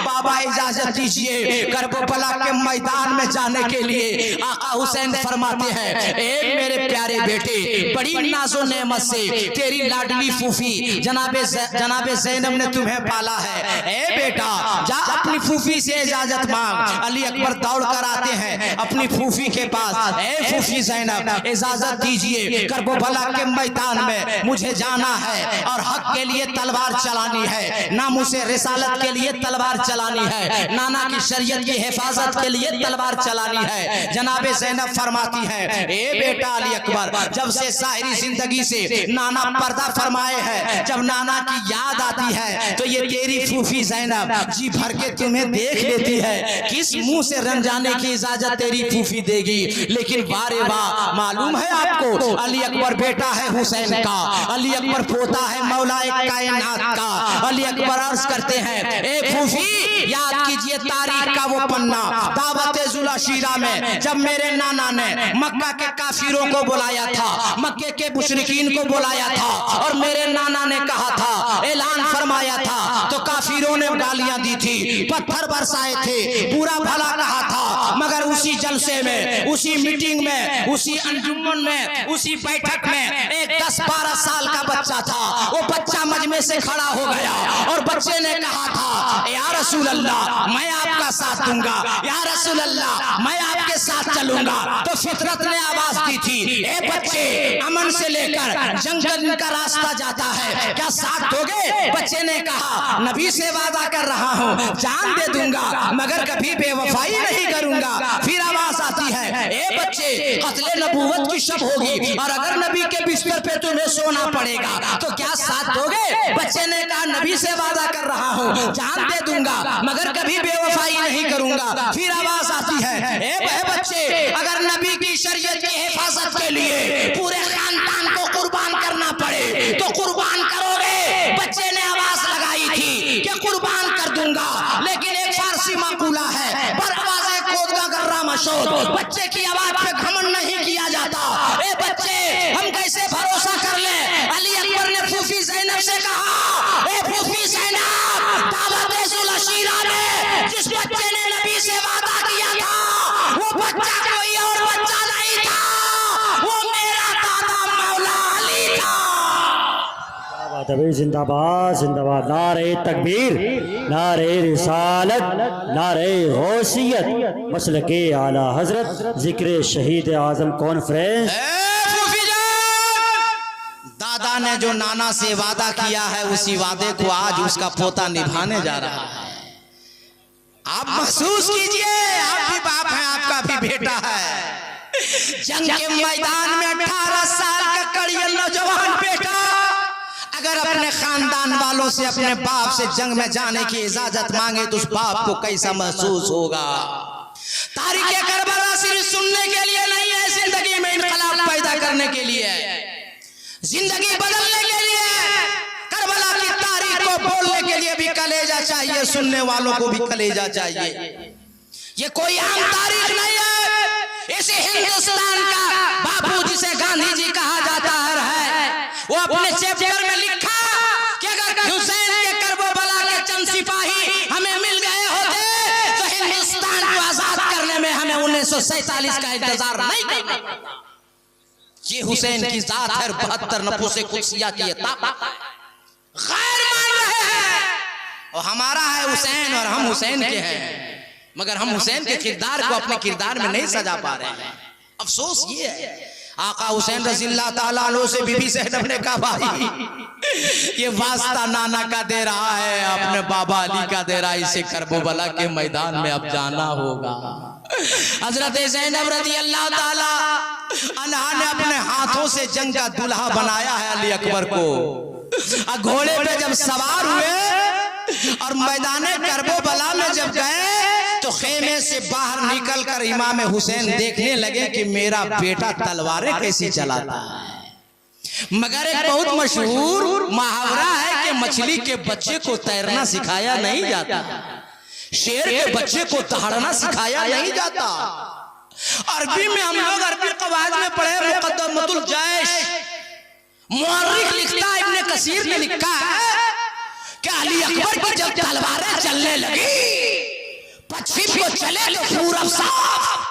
[SPEAKER 1] बाबा इजाजत दीजिए करबला के मैदान में जाने के लिए। आका हुसैन फरमाते हैं, ए मेरे प्यारे बेटे, बड़ी नाज़ो नेमत से तेरी लाडली फूफी जनाबे ज़ैनब ने तुम्हें पाला है। ए बेटा जा अपनी फूफी से इजाजत मांग। अली अकबर दौड़ कर आते हैं अपनी फूफी के पास, ए फूफी ज़ैनब इजाजत दीजिए, करबला के मैदान में मुझे जाना है और हक के लिए तलवार चलानी है, नामुसे रिसालत के लिए तलवार चलानी है, नाना की शरीयत की हिफाजत के लिए तलवार चलानी है। जनाबे ज़ैनब फरमाती है, ए बेटा अली अकबर, जब से साहिरी जिंदगी से नाना पर्दा फरमाए हैं, जब नाना की याद आती है तो ये तेरी फूफी ज़ैनब जी भर के तुम्हें देख लेती है। किस मुंह से रंजाने की इजाजत तेरी फूफी देगी? लेकिन बारे वाह, मालूम मालूम है आपको? अली अकबर बेटा है हुसैन का, अली अकबर पोता है मौलाए कायनात का। अली अकबर अर्ज करते हैं, ए फूफी याद कीजिए तारीख का वो पन्ना, दावते जुलाशीरा में जब मेरे नाना ने मक्का के काफिरों को बुलाया था, मक्के के मुशरिकीन को बुलाया था और मेरे नाना ने कहा था, ऐलान फरमाया था, तो काफिरों ने गालियां दी थी, पत्थर बरसाए थे, बुरा भला कहा था, मगर उसी जलसे में, उसी मीटिंग में, उसी अंजुमन में, उसी बैठक में एक 10-12 साल का बच्चा था, वो बच्चा मजमे से खड़ा हो गया और बच्चे ने कहा था, या रसूल अल्लाह मैं आपका साथ दूंगा, या रसूल अल्लाह मैं आपके साथ चलूंगा। तो फितरत ने आवाज दी थी, ए बच्चे अमन से लेकर जंगल का रास्ता जाता है, क्या साथ दोगे? बच्चे ने कहा, नबी से वादा कर रहा हूँ, जान दे दूंगा मगर कभी बेवफाई नहीं करूंगा। फिर आवाज आती है, ए बच्चे कत्ले नबूवत की शब होगी और अगर नबी के बिस्तर पे तुम्हें सोना पड़ेगा तो क्या साथ दोगे? बच्चे ने कहा, नबी से वादा कर रहा हूँ, जान दे दूंगा मगर कभी बेवफाई नहीं करूंगा। फिर आवाज आती है, ए बच्चे अगर नबी की शरीयत की हिफाजत के लिए पूरे खानदान को कुर्बान करना पड़े तो कुर्बान करोगे? बच्चे ने आवाज लगाई थी कि कुर्बान कर दूंगा, लेकिन एक फारसी माकूला है, पर आवाज़े कोदगा गर्रा मशोद, बच्चे की आवाज पे घमंड नहीं किया जाता। ए बच्चे हम कैसे भरोसा कर ले? अली अकबर ने फूफी ज़ैनब से कहा, ए फूफी ज़ैनब दावते जुलशीरा में जिस बच्चे ने नबी से वादा किया था वो बच्चा कोई और बच्चा नहीं था, वो मेरा दादा मौला अली था।
[SPEAKER 3] जिंदाबाद जिंदाबाद, नारे तकबीर, नारे रिसालत, नारे गौसियत, मसलके आला हजरत, जिक्र शहीद आजम कॉन्फ्रेंस।
[SPEAKER 1] दादा ने जो नाना से वादा किया है उसी वादे को आज उसका पोता निभाने जा रहा है। आप महसूस कीजिए, आप भी बाप हैं, आपका भी बेटा है। जंग के मैदान में 18 साल का कड़िया नौजवान बेटा अगर अपने खानदान वालों से, अपने बाप से जंग में जाने की इजाजत मांगे तो उस बाप को कैसा महसूस होगा? तारीख़ करबला सिर्फ सुनने के लिए नहीं है, जिंदगी में इनकलाब पैदा करने के लिए, जिंदगी बदलने के लिए। करबला की तारीख को बोलने के लिए भी कलेजा चाहिए, सुनने वालों को भी कलेजा चाहिए। ये कोई आम तारीख नहीं है, इसे हिंदुस्तान का बापू जिसे गांधी जी कहा जाता है, वो अपने चैप्टर में लिखा कि अगर हुसैन के करबला के चंद सिपाही हमें मिल गए होते तो हिंदुस्तान को आजाद करने में हमें 1947 का इंतजार नहीं करना पड़ता। ये हुसैन की जात है, 72 नफूसे कुदसिया की ताकत है। गैर मान रहे हैं और हमारा है हुसैन और हम हुसैन के हैं, मगर हम हुसैन के किरदार को अपने किरदार में नहीं सजा पा रहे हैं। अफसोस ये है। आका हुसैन रज़ियल्लाहु ताला अन्हु से बीबी ज़ैनब ने कहा, भाई ये वास्ता नाना का दे रहा है, अपने बाबा अली का दे रहा है, इसे करबला के मैदान में अब जाना होगा। हजरत ज़ैनब रज़ियल्लाहु ताला अन्हा ने अपने हाथों से जंग का दुल्हा बनाया है अली अकबर को। घोड़े पे जब सवार हुए और मैदाने करबला में जब गए तो खेमे से बाहर निकलकर इमाम हुसैन देखने लगे कि मेरा बेटा तलवारें कैसी चलाता है। मगर एक बहुत मशहूर मुहावरा है कि मछली के बच्चे को तैरना सिखाया नहीं जाता, शेर के बच्चे को दहाड़ना सिखाया नहीं जाता। अरबी में हम लोग अरबी कवायद में पढ़े, मुक़द्दमतुल जैश मुअर्रिख लिखता है, इब्ने कसीर ने लिखा है कि अली अकबर की जब तलवारें चलने लगी, पश्चिम को चले तो पूरब साफ,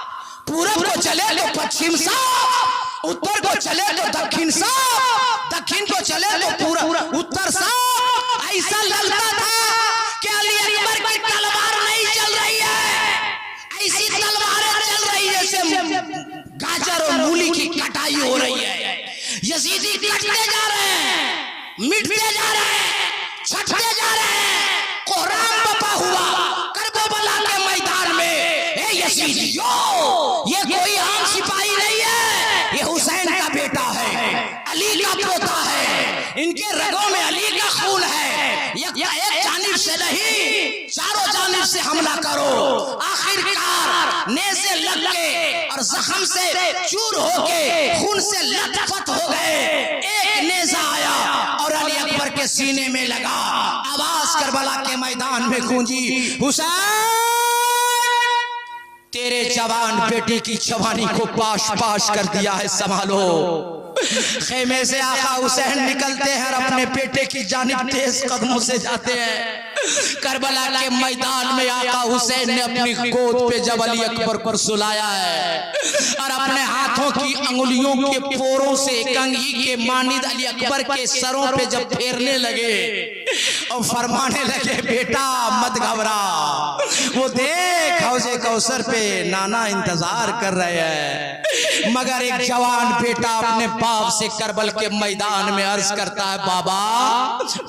[SPEAKER 1] पूरब को चले तो पश्चिम साफ, उत्तर को चले तो दक्षिण साफ, दक्षिण को चले तो पूरब उत्तर साफ। ऐसा लगता था कि अली अकबर की तलवार नहीं चल रही है, ऐसी तलवारें चल रही है जैसे गाजर और मूली की कटाई हो रही है। यजीदी कटते जा रहे हैं, मिटते जा रहे हैं, छटते जा रहे हैं। कोहराम बपा हुआ करबला के मैदान में। ए यजीदियों, ये कोई आम सिपाही नहीं है, ये हुसैन का बेटा है, अली का पोता है, इनके रगों में अली का खून है। एक जानिब से नहीं, चारों जानिब से हमला करो। आखिरकार नेज़े लग के और जख्म से चूर होके खून उनसे लटपट हो गए। एक नेज़ा आया और अली अकबर के सीने में लगा। आवाज करबला के मैदान में गूंजी, हुसैन तेरे जवान बेटे की जवानी को पाश पाश कर दिया है, संभालो। खेमे से आका हुसैन निकलते हैं और अपने बेटे की जानिब तेज कदमों से जाते हैं। करबला के मैदान में आका हुसैन ने अपनी गोद पे जब अली अकबर को सुलाया है और अपने हाथों की अंगुलियों के पोरों से कंघी के मानिद अली अकबर के सरों पे जब फेरने लगे और फरमाने लगे, बेटा मत घबरा, वो देख हौजे कौसर पे नाना इंतजार कर रहे हैं। मगर एक जवान बेटा अपने बाप से करबल के मैदान में अर्ज करता है, बाबा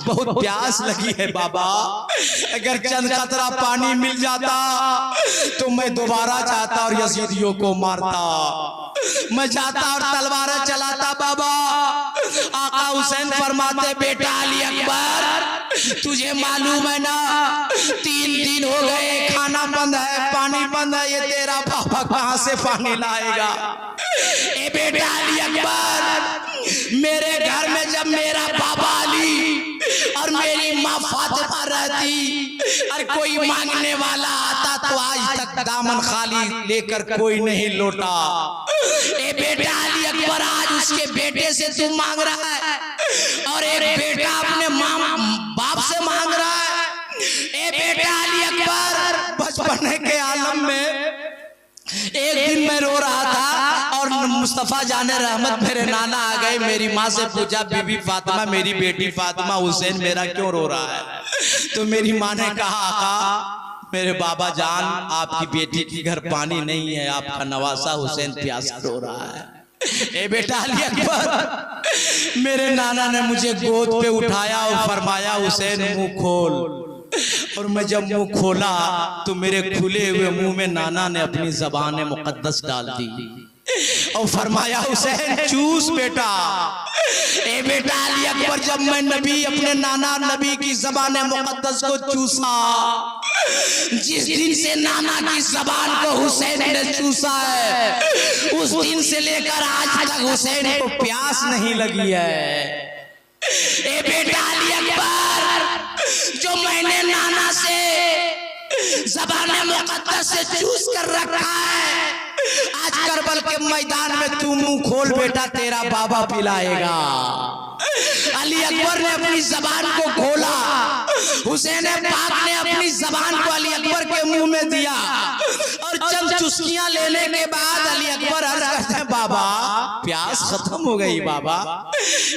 [SPEAKER 1] बहुत प्यास लगी है बाबा, अगर चंद कतरा पानी मिल जाता तो मैं दोबारा जाता और यजीदियों को मारता, मैं जाता और तलवारें चलाता बाबा। आका हुसैन फरमाते, बेटा अली अकबर तुझे मालूम है ना 3 दिन हो गए, खाना बंद है, पानी बंद है, ये तेरा पापा कहां से पानी लाएगा? ए बेटा अली अकबर, मेरे घर में जब मेरा बाबा अली और मेरी माँ फातिमा रहती और कोई मांगने वाला आता तो आज तक दामन खाली लेकर कोई नहीं लौटा। ए बेटा अली अकबर, आज उसके बेटे से तू मांग रहा है और एक बेटा अपने माँ बाप से मांग रहा है। ए बेटा अली अकबर, बचपन के आलम में एक दिन मैं रो रहा था और मुस्तफा जाने रहमत मेरे नाना आ गए, मेरी माँ से पूछा, बीबी फातिमा, मेरी बेटी फातिमा, हुसैन मेरा क्यों रो रहा है? तो मेरी माँ ने कहा, आका मेरे बाबा जान, आपकी बेटी की घर पानी नहीं है, आपका नवासा हुसैन प्यासा रो रहा है। ए बेटा अली अकबर, मेरे नाना ने मुझे गोद पे उठाया और फरमाया, हुसैन मुंह खोल। और मैं जब मुंह खोला तो मेरे खुले हुए मुंह में नाना ने अपनी ज़बान मुक़द्दस डाल दी और फरमाया, हुसैन चूस बेटा। ए बेटा अली अकबर, जब मैं नबी अपने नाना नबी की ज़बान मुक़द्दस को चूसा, जिस दिन से नाना की ज़बान को हुसैन ने चूसा है, उस दिन से लेकर आज तक हुसैन को प्यास नहीं लगी है। ए बेटा अली अकबर, जो मैंने नाना से ज़बान मुक़द्दस से चूस कर रखा है, आज करबल के मैदान में तू मुंह खोल बेटा, तेरा बाबा पिलाएगा। अली अकबर ने अपनी ज़बान को खोला, हुसैन पाक ने अपनी ज़बान को अली अकबर के मुंह में दिया और चंद चुस्कियां लेने के बाद अली अकबर अर्ज करते हैं, बाबा प्यास खत्म हो गई बाबा,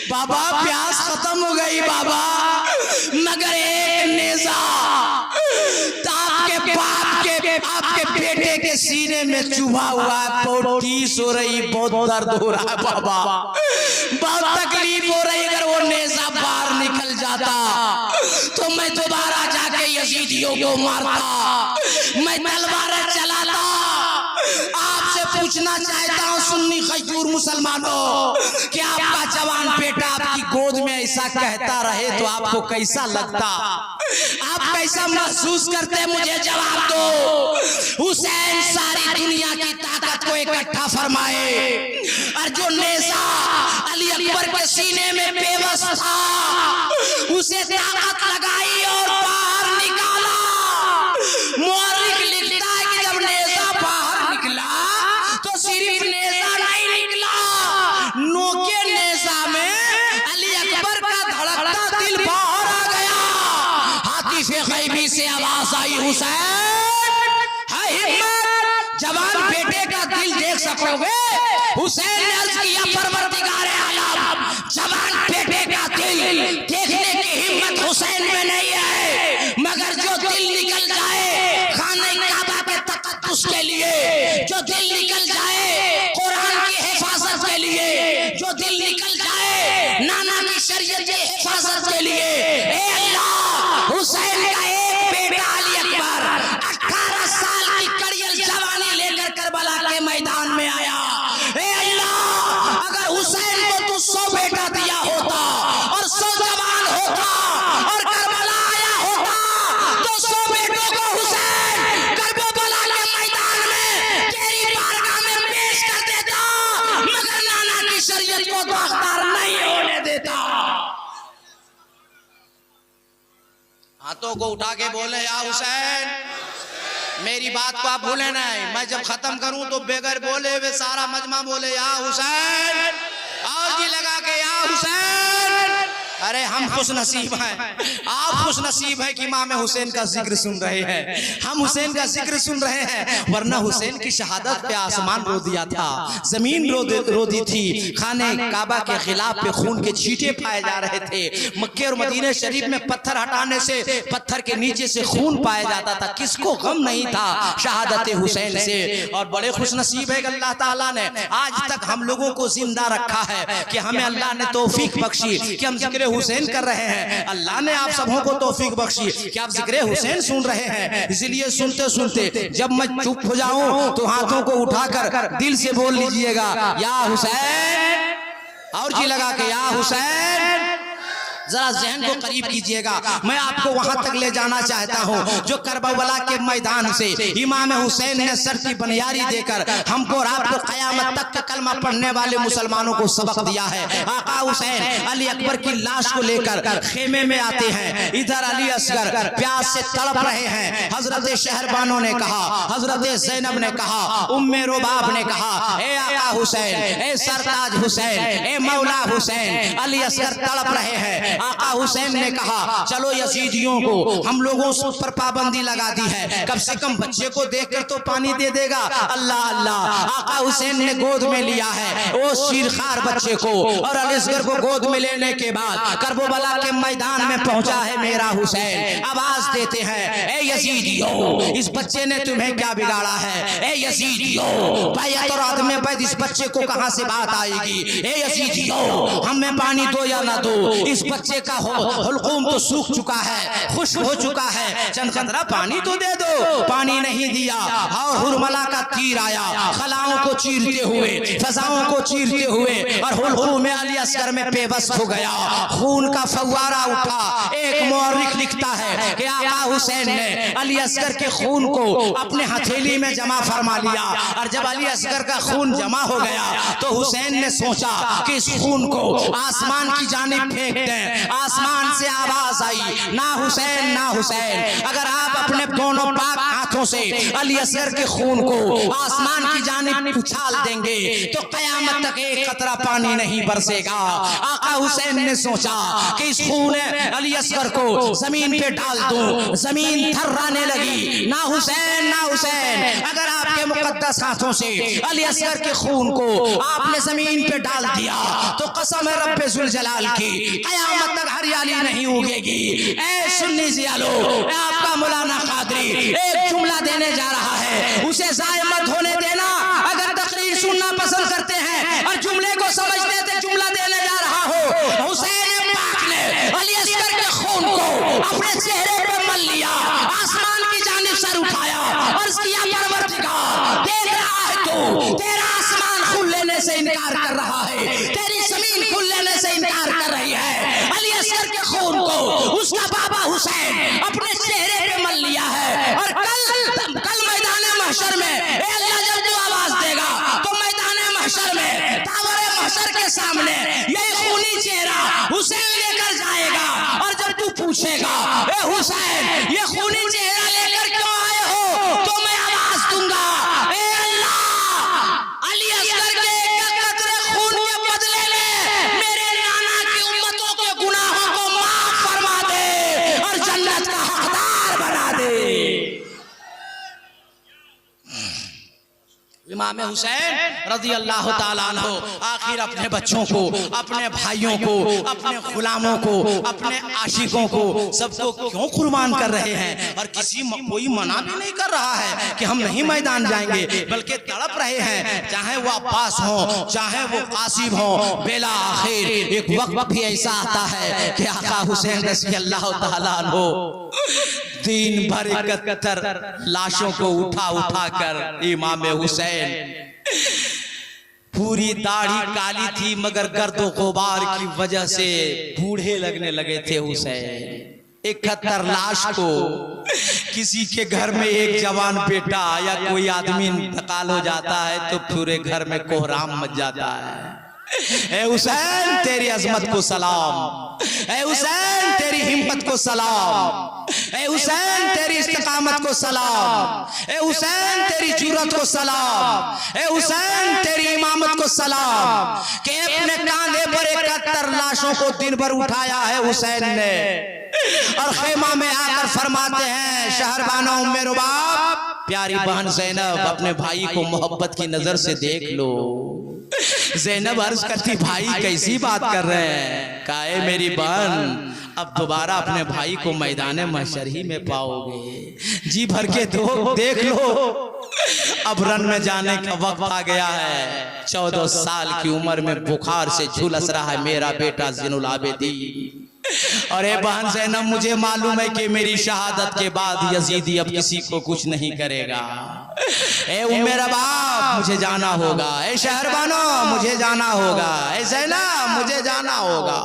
[SPEAKER 1] बाबा प्यास खत्म हो गई बाबा, मगर एक नेज़ा आपके बेटे के सीने में चुभा हुआ है, बहुत टीस हो रही, बहुत दर्द हो रहा है बाबा, बहुत तकलीफ हो रही। अगर वो नेज़ा बाहर निकल जाता तो मैं दोबारा जाके यजीदियों को मारता, मैं तलवारें चलाता। आपसे पूछना चाहता हूँ सुन्नी खजूर मुसलमानों, कि आपका जवान बेटा आपकी गोद में ऐसा कहता रहे तो आपको कैसा लगता, आप कैसा महसूस करते, मुझे जवाब दो। हुसैन सारी दुनिया की ताकत को इकट्ठा फरमाए और जो नेज़ा अली अकबर के सीने में बेबस था, उसे ताकत लगाई और बाहर निकाला। मुअर्रिख लिखता है कि जब नेज़ा बाहर निकला तो सिर्फ नेज़ा नहीं निकला, नोके नेज़ा में अली अकबर का धड़कता दिल बाहर आ गया। हातिफ़े ग़ैबी से आवाज आई, हुसैन है हिम्मत, जवान बेटे का दिल देख सकोगे? हुसैन ने अर्ज किया, परवरदिगारे आलम, जवान बेटे का दिल देखने की हिम्मत हुसैन में नहीं है, मगर जो दिल निकल जाए खाने काबा के तक़द्दुस के लिए, जो दिल निकल जाए कुरान की हिफाजत के लिए, जो दिल निकल जाए नाना की शरीयत की हिफाजत के लिए, ए अल्लाह, हुसैन का एक बेटा अली अकबर 18 साल की कड़ियल जवानी लेकर करबला के मैदान में आया। ए अल्लाह, अगर हुसैन को तू 100 बेटा दिया होता और 100 जवान होता और करबला आया होता तो 100 बेटों को हुसैन करबला के मैदान में तेरी बारगाह में पेश कर देता, मगर नाना की शरीयत को दागदार नहीं होने देता। हाथों को उठा के बोले या हुसैन, मेरी बात को आप भूले नहीं। मैं जब खत्म करूं तो बेगर बोले वे सारा मजमा बोले या हुसैन, और जी लगा के या हुसैन। अरे हम खुश नसीब हैं, आप खुश नसीब हैं कि इमाम हुसैन का जिक्र सुन रहे हैं, हम हुसैन का जिक्र सुन रहे हैं। वरना हुसैन की शहादत पे आसमान रो दिया था, जमीन रो दी थी। खाने काबा के खिलाफ पे खून के छींटे पाए जा रहे थे। मक्के और मदीने शरीफ में पत्थर हटाने से पत्थर के नीचे से खून पाया जाता था। किसको गम नहीं था शहादत हुसैन से। और बड़े खुश नसीब है कि अल्लाह ताला ने आज तक हम लोगों को जिंदा रखा है, कि हमें अल्लाह ने तौफीक बख्शी कि हम जिक्र हुसैन कर रहे हैं। अल्लाह ने आप सबों को तौफीक बख्शी कि आप जिक्र हुसैन सुन रहे हैं। इसलिए सुनते सुनते जब मैं चुप हो जाऊं तो हाथों को उठाकर दिल से बोल लीजिएगा या हुसैन, और जी लगा के या हुसैन। जरा जहन को करीब कीजिएगा, मैं आपको वहां तक ले जाना चाहता हूं जो करबला के मैदान से इमाम हुसैन ने सर की बनियारी देकर हमको और आपको कयामत तक का कलमा पढ़ने वाले मुसलमानों को सबक दिया है। आका हुसैन अली अकबर की लाश को लेकर खेमे में आते हैं। इधर अली असगर प्यास से तड़प रहे हैं। हजरत शहरबानों ने कहा, हजरत ज़ैनब ने कहा, उम्मे रुबाब ने कहा, ए आका हुसैन, ए सरताज हुसैन, ए मौला हुसैन। अली असगर तड़प रहे हैं। आका हुसैन ने कहा, चलो यजीदियों को हम लोगों पर पाबंदी लगा दी है, कम से कम बच्चे को देखकर तो पानी दे देगा। अल्लाह अल्लाह। आका हुसैन ने गोद में लिया है वो शीरखार बच्चे को, और अली असगर को गोद में लेने के बाद करबला के मैदान में पहुंचा है मेरा हुसैन। आवाज देते हैं, ए यजीदियों, इस बच्चे ने तुम्हें क्या बिगाड़ा है? ए यजीदियों, बैत और अदम में बैत, इस बच्चे को कहां से बात आएगी? ए यजीदियों, हमें पानी दो या ना दो, इस बच्चे का हुलकुम तो सूख चुका है, खुश्क हो चुका है, चंद कतरा पानी तो दे दो। पानी नहीं दिया, और हुरमला का तीर आया खलाओं को चीरते हुए, फजाओं को चीरते हुए, और हुलकुम में अली असगर में बेबस हो गया। खून का फव्वारा उठा। एक मौरिख लिखता है कि आका हुसैन ने अली असगर के खून को अपने हथेली में जमा फरमा लिया, और जब अली असगर का खून जमा हो गया तो हुसैन ने सोचा कि इस खून को आसमान की जानिब फेंक दें। आसमान से आवाज आई, ना हुसैन, ना हुसैन। अगर आप अपने दोनों पाक हाथों से अली असगर के खून को आसमान की जानिब उछाल देंगे तो कयामत तक एक कतरा पानी नहीं बरसेगा। आका हुसैन ने सोचा कि इस खून अली असगर को जमीन पे डाल दूं। जमीन थर्राने लगी, ना हुसैन, ना हुसैन। अगर आपके मुकद्दस हाथों से अली असगर के खून को आपने जमीन पे डाल दिया तो कसम है रब्बे जुल जलाल की, कयामत तक हरियाली नहीं उगेगी। ऐ सुन्नी जियालो, आपका मौलाना कादरी एक जुमला देने जा रहा है, उसे जाय मत होने देना। अगर तकरीर सुनना पसंद करते हैं और जुमले को समझते थे जुमला देने जा रहा हो, हुसैन पाक ने अली असगर के खून को अपने चेहरे पे मल लिया, आसमान की जानिब सर उठाया और किया, परवरदिगार देख रहा है तू, तेरा आसमान खुल लेने से इनकार कर रहा है, तेरी जमीन खुल लेने से इनकार कर रही है। अली असगर के खून को उसका बाबा हुसैन अपने चेहरे पे मल लिया है। और कल मैदान महशर में अल्लाह जब तू आवाज देगा तो मैदान महशर में तावरे महशर के सामने यही खूनी चेहरा हुसैन लेकर जाएगा, और जब तू पूछेगा, ए हुसैन, ये खूनी चेहरा लेकर क्यों आए हो, तो मैं आवाज दूंगा, ए अल्लाह, अली असगर के एक कतरे खून के बदले में मेरे नाना की उम्मतों के गुनाहों को माफ फरमा दे और जन्नत का हकदार बना दे। इमाम हुसैन रज़ी अल्लाह ताला अन्हु आखिर अपने बच्चों को, अपने भाइयों को, अपने गुलामों को, अपने आशिकों को, सबको क्यों कुर्बान कर रहे हैं? और कोई मना भी नहीं कर रहा है कि हम नहीं मैदान जाएंगे, बल्कि तड़प रहे हैं, चाहे वो अब्बास हो, चाहे वो कासिम हो। बेला आखिर एक वक्त भी ऐसा आता है कि आका हुसैन रज़ी अल्लाह ताला अन्हु दिन भर 71 लाशों को उठा कर इमाम हुसैन, पूरी दाढ़ी काली थी मगर गर्दो गुबार की वजह से बूढ़े लगने लगे थे हुसैन। 71 लाश को किसी के घर में एक जवान बेटा या कोई आदमी इंतकाल हो जाता है तो पूरे घर में कोहराम मच जाता है। ए हुसैन तेरी अजमत को सलाम, ए हुसैन तेरी हिम्मत को सलाम, ए हुसैन तेरी इस्तिकामत को सलाम, ए हुसैन तेरी जुर्रत को सलाम, ए हुसैन तेरी इमामत को सलाम कि अपने कांधे पर 71 लाशों को दिन भर उठाया है हुसैन ने। और खेमा में आकर फरमाते हैं शहरबानो उम्मे रुबाब, प्यारी बहन ज़ैनब अपने भाई को मोहब्बत की नजर से देख लो। ज़ैनब अर्ज करती भाई कैसी बात कर रहे हैं? काहे मेरी बहन अब दोबारा अपने भाई को मैदान महशर ही में पाओगे, जी भर के देख लो। अब रन में जाने का वक्त आ गया है। 14 साल की उम्र में बुखार से झुलस रहा है मेरा बेटा ज़ैनुल आबिदीन। और ए बहन ज़ैनब मुझे मालूम है कि मेरी शहादत के बाद यजीदी अब किसी को कुछ नहीं करेगा। ए उम्मे रबाब मुझे जाना होगा, ए शहरबानो मुझे जाना होगा, ए ज़ैनब मुझे जाना होगा।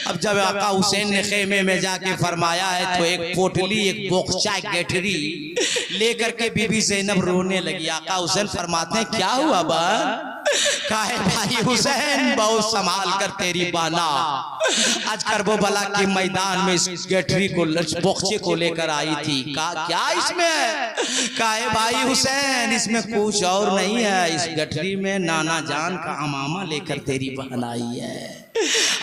[SPEAKER 1] अब जब आका हुसैन ने खेमे में जाके फरमाया है तो एक पोटली एक बोक्चा गठरी लेकर के बीबी ज़ैनब रोने लगी। आका हुसैन फरमाते हैं क्या हुआ बहन? काहे भाई हुसैन बहुत संभाल कर तेरी बाना आज करबला के मैदान में इस गठरी को बोक्चे को लेकर आई थी। क्या इसमें है? काहे भाई हुसैन इसमें कुछ और नहीं है, इस गठरी में नाना जान का अमामा लेकर तेरी बहन आई है।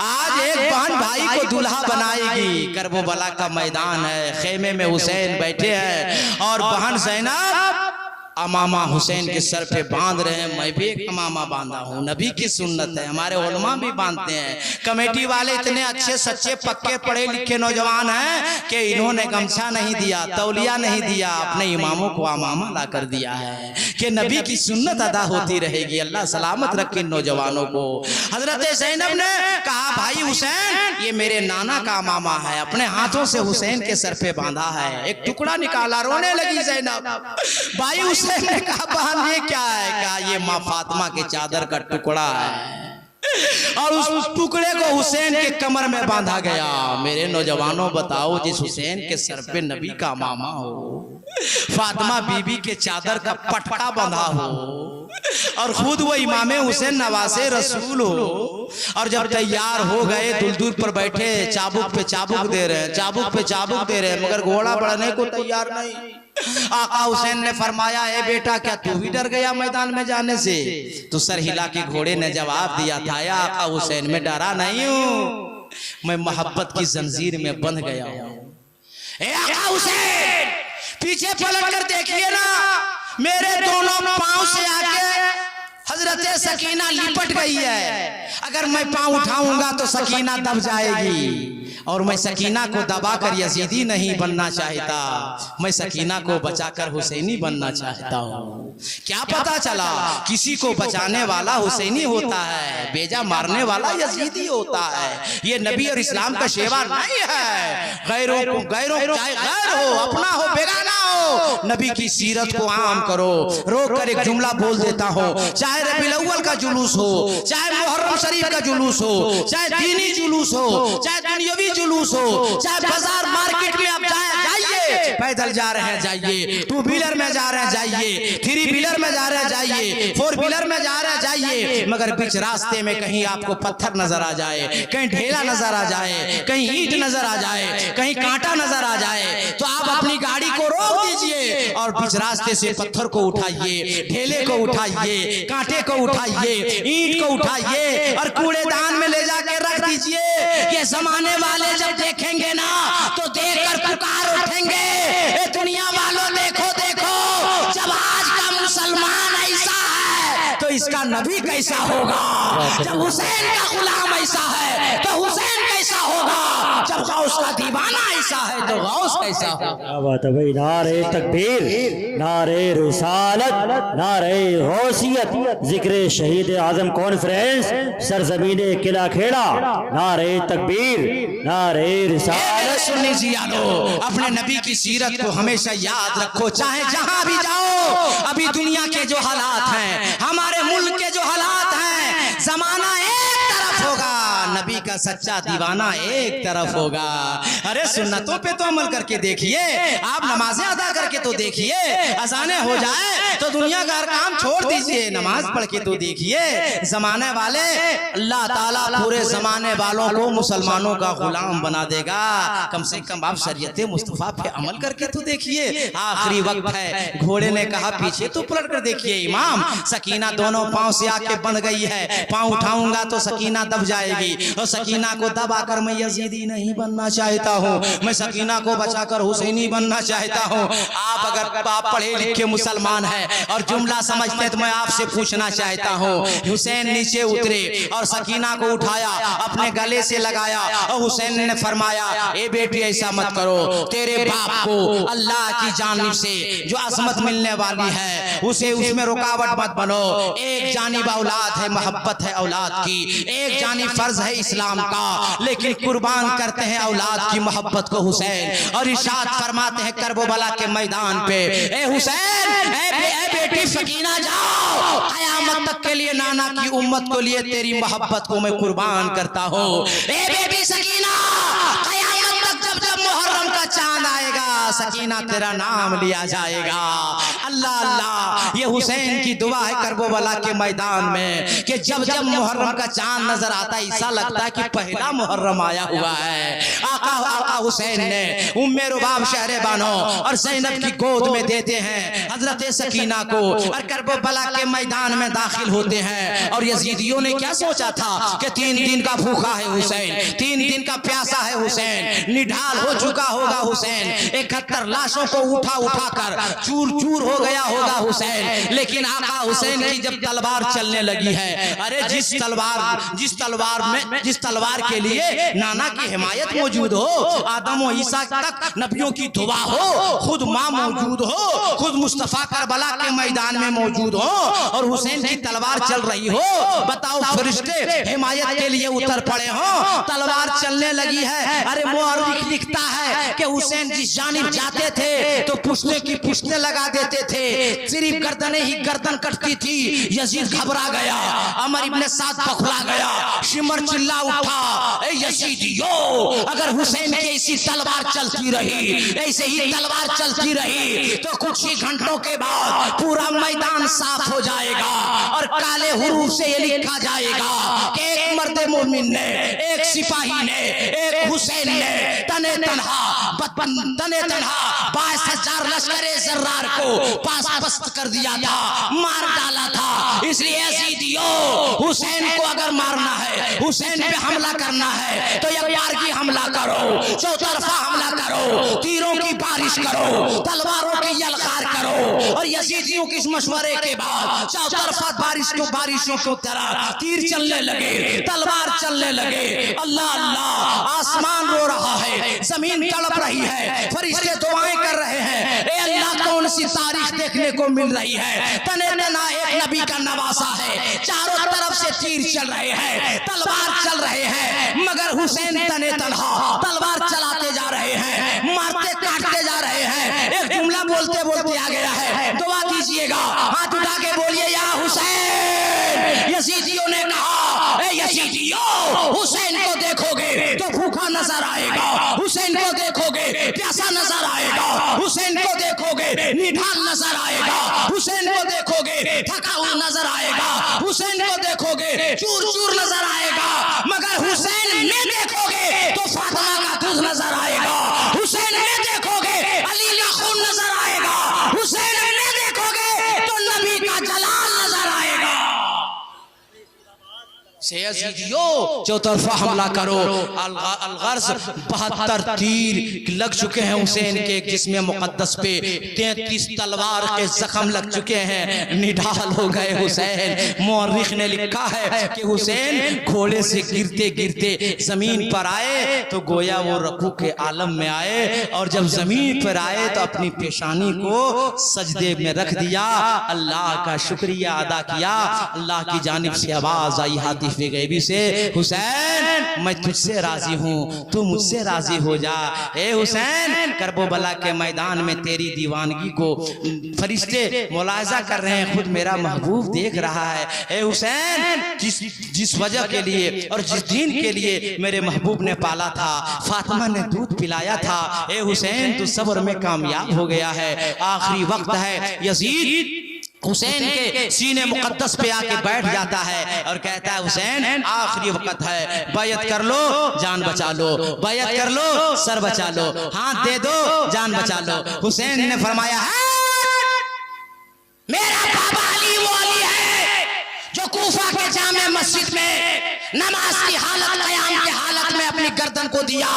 [SPEAKER 1] आज एक बहन भाई को दूल्हा बनाएगी। करबला का मैदान है, खेमे में हुसैन बैठे हैं और बहन ज़ैनब अमामा हुसैन के सर पे बांध रहे हैं। मैं भी एक अमामा बांधा हूँ, नबी की सुन्नत है, हमारे उलमा भी बांधते हैं। कमेटी वाले इतने अच्छे सच्चे पक्के पढ़े लिखे नौजवान हैं कि इन्होंने गमछा नहीं दिया, तौलिया नहीं दिया, अपने इमामों को अमामा ला कर दिया है कि नबी की सुन्नत अदा होती रहेगी। अल्लाह सलामत रखे नौजवानों को। हजरत ज़ैनब ने कहा भाई हुसैन ये मेरे नाना का अमामा है, अपने हाथों से हुसैन के सर पे बांधा है। एक टुकड़ा निकाला, रोने लगी ज़ैनब। भाई हुसैन ने कहा बहन ये क्या है? कहा ये माँ फातिमा के चादर का टुकड़ा है और उस टुकड़े को हुसैन के कमर में बांधा गया। मेरे नौजवानों बताओ जिस हुसैन के सर पे नबी का मामा हो, फातिमा बीबी के चादर का पटका बंधा हो और खुद वो इमाम हुसैन नवासे रसूल हो, और जब तैयार हो गए दुलदुल पर बैठे चाबुक पे चाबुक दे रहे हैं, चाबुक पे चाबुक दे रहे हैं, मगर घोड़ा बढ़ने को तैयार नहीं। आका हुसैन ने फरमाया ए बेटा क्या तू भी डर गया मैदान में जाने से? तो सर हिला के घोड़े ने जवाब दिया था या आका हुसैन मैं डरा नहीं हूँ, मैं मोहब्बत की जंजीर में बंध गया हूँ। ए आका हुसैन पीछे पलट कर देखिए ना, मेरे दोनों पांव से आके हजरत सकीना लिपट गई है। अगर मैं पांव उठाऊंगा तो सकीना दब जाएगी और मैं सकीना को दबाकर यजीदी नहीं बनना चाहता, मैं सकीना को बचाकर हुसैनी बनना चाहता हूँ। क्या पता चला किसी को बचाने वाला हुसैनी होता है, बेजा मारने वाला यजीदी होता है। ये नबी और इस्लाम का शेवा नहीं है। गैरों चाहे गैर हो, अपना हो, बेगाना हो, नबी की सीरत को आम करो। रोक कर एक जुमला बोल देता हूँ, चाहे रबीउल अव्वल का जुलूस हो, चाहे मुहर्रम शरीफ का जुलूस हो, चाहे दीनी जुलूस हो, चाहे दुनियावी जुलूस हो, चाहे बाजार मार्केट में आप जाइए, पैदल जा रहे हैं जाइए, टू व्हीलर में जा रहे हैं जाइए, थ्री व्हीलर में जा रहे हैं जाइए, फोर व्हीलर में जा रहे हैं जाइए, मगर बीच रास्ते में कहीं आपको पत्थर नजर आ जाए, कहीं ढेला नजर आ जाए, कहीं ईंट नजर आ जाए, कहीं कांटा नजर आ जाए, तो आप अपनी गाड़ी को रोक दीजिए और बीच रास्ते से पत्थर को उठाइए, ढेले को उठाइए, कांटे को उठाइए, ईंट को उठाइए और कूड़ेदान में ले जाके रख दीजिए। ये जमाने वाले जब देखेंगे ना तो देखकर पुकार उठेंगे, ए दुनिया वालों देखो देखो, जब आज का मुसलमान ऐसा है तो इसका नबी कैसा होगा? जब हुसैन का गुलाम ऐसा है तो हुसैन कैसा होगा? जब गौस का दीवाना ऐसा है तो गौस कैसा होगा?
[SPEAKER 3] क्या बात है भाई। नारे तकबीर, नारे रिसालत, नारे होशियत, जिक्र शहीद आजम कॉन्फ्रेंस सरजमीने किला खेड़ा, नारे तकबीर, नारे रिसालत।
[SPEAKER 1] सुन्नी जी यारो अपने नबी की सीरत को हमेशा याद रखो, चाहे जहां भी जाओ। अभी दुनिया के जो हालात हैं, हमारे मुल्क के जो हालात हैं, जमाना एक तरफ होगा, नबी का सच्चा दीवाना एक तरफ होगा। अरे सुन्नतों पे तो अमल करके देखिए, आप नमाजें अदा करके तो देखिए, अजाने हो जाए तो दुनिया का हर काम छोड़ दीजिए, नमाज पढ़ के तो देखिए। जमाने वाले अल्लाह ताला पूरे जमाने वालों को मुसलमानों का गुलाम बना देगा। कम से कम आप शरीयत मुस्तफा पे अमल करके तो देखिए। आखिरी वक्त है, घोड़े ने कहा पीछे तो पलट कर देखिए इमाम, सकीना दोनों पांव से आके बन गई है, पांव उठाऊंगा तो सकीना दब जाएगी, और सकीना को दबाकर मैं यजीदी नहीं बनना चाहता हूँ, मैं सकीना को बचाकर हुसैनी बनना चाहता हूँ। आप अगर आप पढ़े लिखे मुसलमान हैं और जुमला समझते तो मैं आपसे पूछना चाहता हूँ। हुसैन नीचे उतरे और सकीना को उठाया, अपने गले से लगाया, और हुसैन ने फरमाया ए बेटी ऐसा मत करो, तेरे बाप को अल्लाह की जानिब से जो अजमत मिलने वाली है उसे उसमें रुकावट मत बनो। एक जानिब औलाद है, मोहब्बत है औलाद की, एक जानिब फर्ज है इस्लाम का, लेकिन कुर्बान करते हैं औलाद की मोहब्बत को हुसैन। और इरशाद फरमाते हैं करबला के मैदान पे, ए हुसैन ए बेटी सकीना जाओ, कयामत तक के लिए नाना की उम्मत को लिए तेरी मोहब्बत को मैं कुर्बान करता हूँ। ए बेटी सकीना, कयामत तक जब जब मुहर्रम का चांद आएगा सकीना तेरा नाम लिया जाएगा। अल्लाह अल्लाह, ये हुसैन की दुआ है करबला के मैदान में कि जब जब मुहर्रम का चांद नजर आता है ऐसा लगता है कि पहला मुहर्रम आया हुआ है। आका हुसैन ने उम्मे रुबाब शहरे बानो और ज़ैनब की गोद में देते हैं हजरत सकीना को, और करबला के मैदान में दाखिल होते हैं। और यजीदियों ने क्या सोचा था कि 3 दिन का भूखा है हुसैन, 3 दिन का प्यासा है हुसैन, निढाल हो चुका होगा हुसैन, 71 लाशों को उठा उठा कर चूर चूर हो गया होगा हुसैन। लेकिन आका हुसैन की जब तलवार चलने लगी है, अरे जिस तलवार के लिए नाना की हिमायत मौजूद हो, आदम और ईसा तक नबियों की दुआ हो, खुद माँ मौजूद हो, खुद मुस्तफा करबला के मैदान में मौजूद हो, और हुसैन की तलवार चल रही हो, बताओ फरिश्ते हिमायत के लिए उतर पड़े हो, तलवार चलने लगी है। अरे मुअर्रिख लिखता है कि हुसैन जिस जानिब जाते थे तो पुश्ते की पुश्ते लगा देते थे, सिर्फ गर्दने ही गर्दन कटती थी। यजीद घबरा गया, अमर इब्ने साद बखला गया, शिमर चिल्ला उठा, ए यजीदियो, अगर हुसैन की ऐसी तलवार चलती रही, ऐसे ही तलवार चलती रही तो कुछ ही घंटों के बाद पूरा मैदान साफ हो जाएगा, और काले हुरूफ से ये लिखा जाएगा कि एक मर्द मोमिन ने, एक सिपाही ने, एक हुसैन ने तने तन्हा 22,000 लश्करे जर्रार को पास पस्त कर दिया था, मार डाला था। इसलिए यजीदियो, हुसैन को अगर मारना है, हुसैन पे हमला करना है तो एक बार की हमला करो, चौतरफा हमला करो, तीरों की बारिश करो, तलवारों की यलकार करो। और यजीदियों के इस मशवरे के बाद चौतरफा बारिशों को तरह तीर चलने लगे, तलवार चलने लगे। अल्लाह अल्लाह, आसमान रो रहा है, जमीन तड़प रही है, फरिश्ते दुआएं कर रहे हैं, ए अल्लाह कौन सी तारीख देखने को मिल रही है। तने तना एक नबी का नवासा है, चारों तरफ से तीर चल रहे हैं, तलवार चल रहे हैं, मगर हुसैन तने तनहा तलवार चलाते जा रहे हैं, मारते काटते जा रहे हैं। एक जुमला बोलते बोलते आ गया है, दुआ कीजिएगा, हाथ उठा के बोलिए या हुसैन। यजीदियों ने कहा, ए यजीदियो, हुसैन को देखोगे तो भूखा नजर आएगा, हुसैन को देखोगे प्यासा नजर आएगा, हुसैन को देखोगे निढाल नजर आएगा, हुसैन को देखोगे थका हुआ नजर आएगा, हुसैन को देखोगे चूर चूर नजर आएगा, मगर हुसैन में देखोगे तो फातिमा का दूध नजर आएगा, हुसैन में देखोगे अली का खून नजर आएगा, हुसैन में देखोगे तो नबी का जलाल नजर आएगा। चौतरफा हमला करो। अलगर्ज 72 तीर लग चुके हैं हुसैन के जिस्म मुकद्दस पे, 33 तलवार के जख्म लग चुके हैं, निढाल हो गए हुसैन। मुअर्रिख ने लिखा है कि हुसैन घोड़े से गिरते गिरते जमीन पर आए तो गोया वो रकू के आलम में आए, और जब जमीन पर आए तो अपनी पेशानी को सजदे में रख दिया, अल्लाह का शुक्रिया अदा किया। अल्लाह की जानिब से आवाज आई, हाथी लतीफ़ गैबी से, हुसैन मैं तुझसे राजी हूँ, तू मुझसे राजी हो जा। ए हुसैन, करबला के मैदान में तेरी दीवानगी को फरिश्ते मुलाजा कर रहे हैं, खुद मेरा महबूब देख रहा है। ए हुसैन, जिस वजह के लिए और जिस दीन के लिए मेरे महबूब ने पाला था, फातिमा ने दूध पिलाया था, ए हुसैन तू सब्र में कामयाब हो गया है। आखिरी वक्त है, यजीद हुसैन के सीने मुकद्दस पे आके बैठ जाता है और कहता है हुसैन आखिरी वक्त है, बैयत कर लो जान बचा लो, बैयत कर लो सर बचा लो, हाथ दे दो जान बचा लो। हुसैन ने फरमाया है मेरा बाबा अली वो अली है जो कूफा के जामे मस्जिद में नमाज की हालत, क़याम की हालत में अपनी गर्दन को दिया।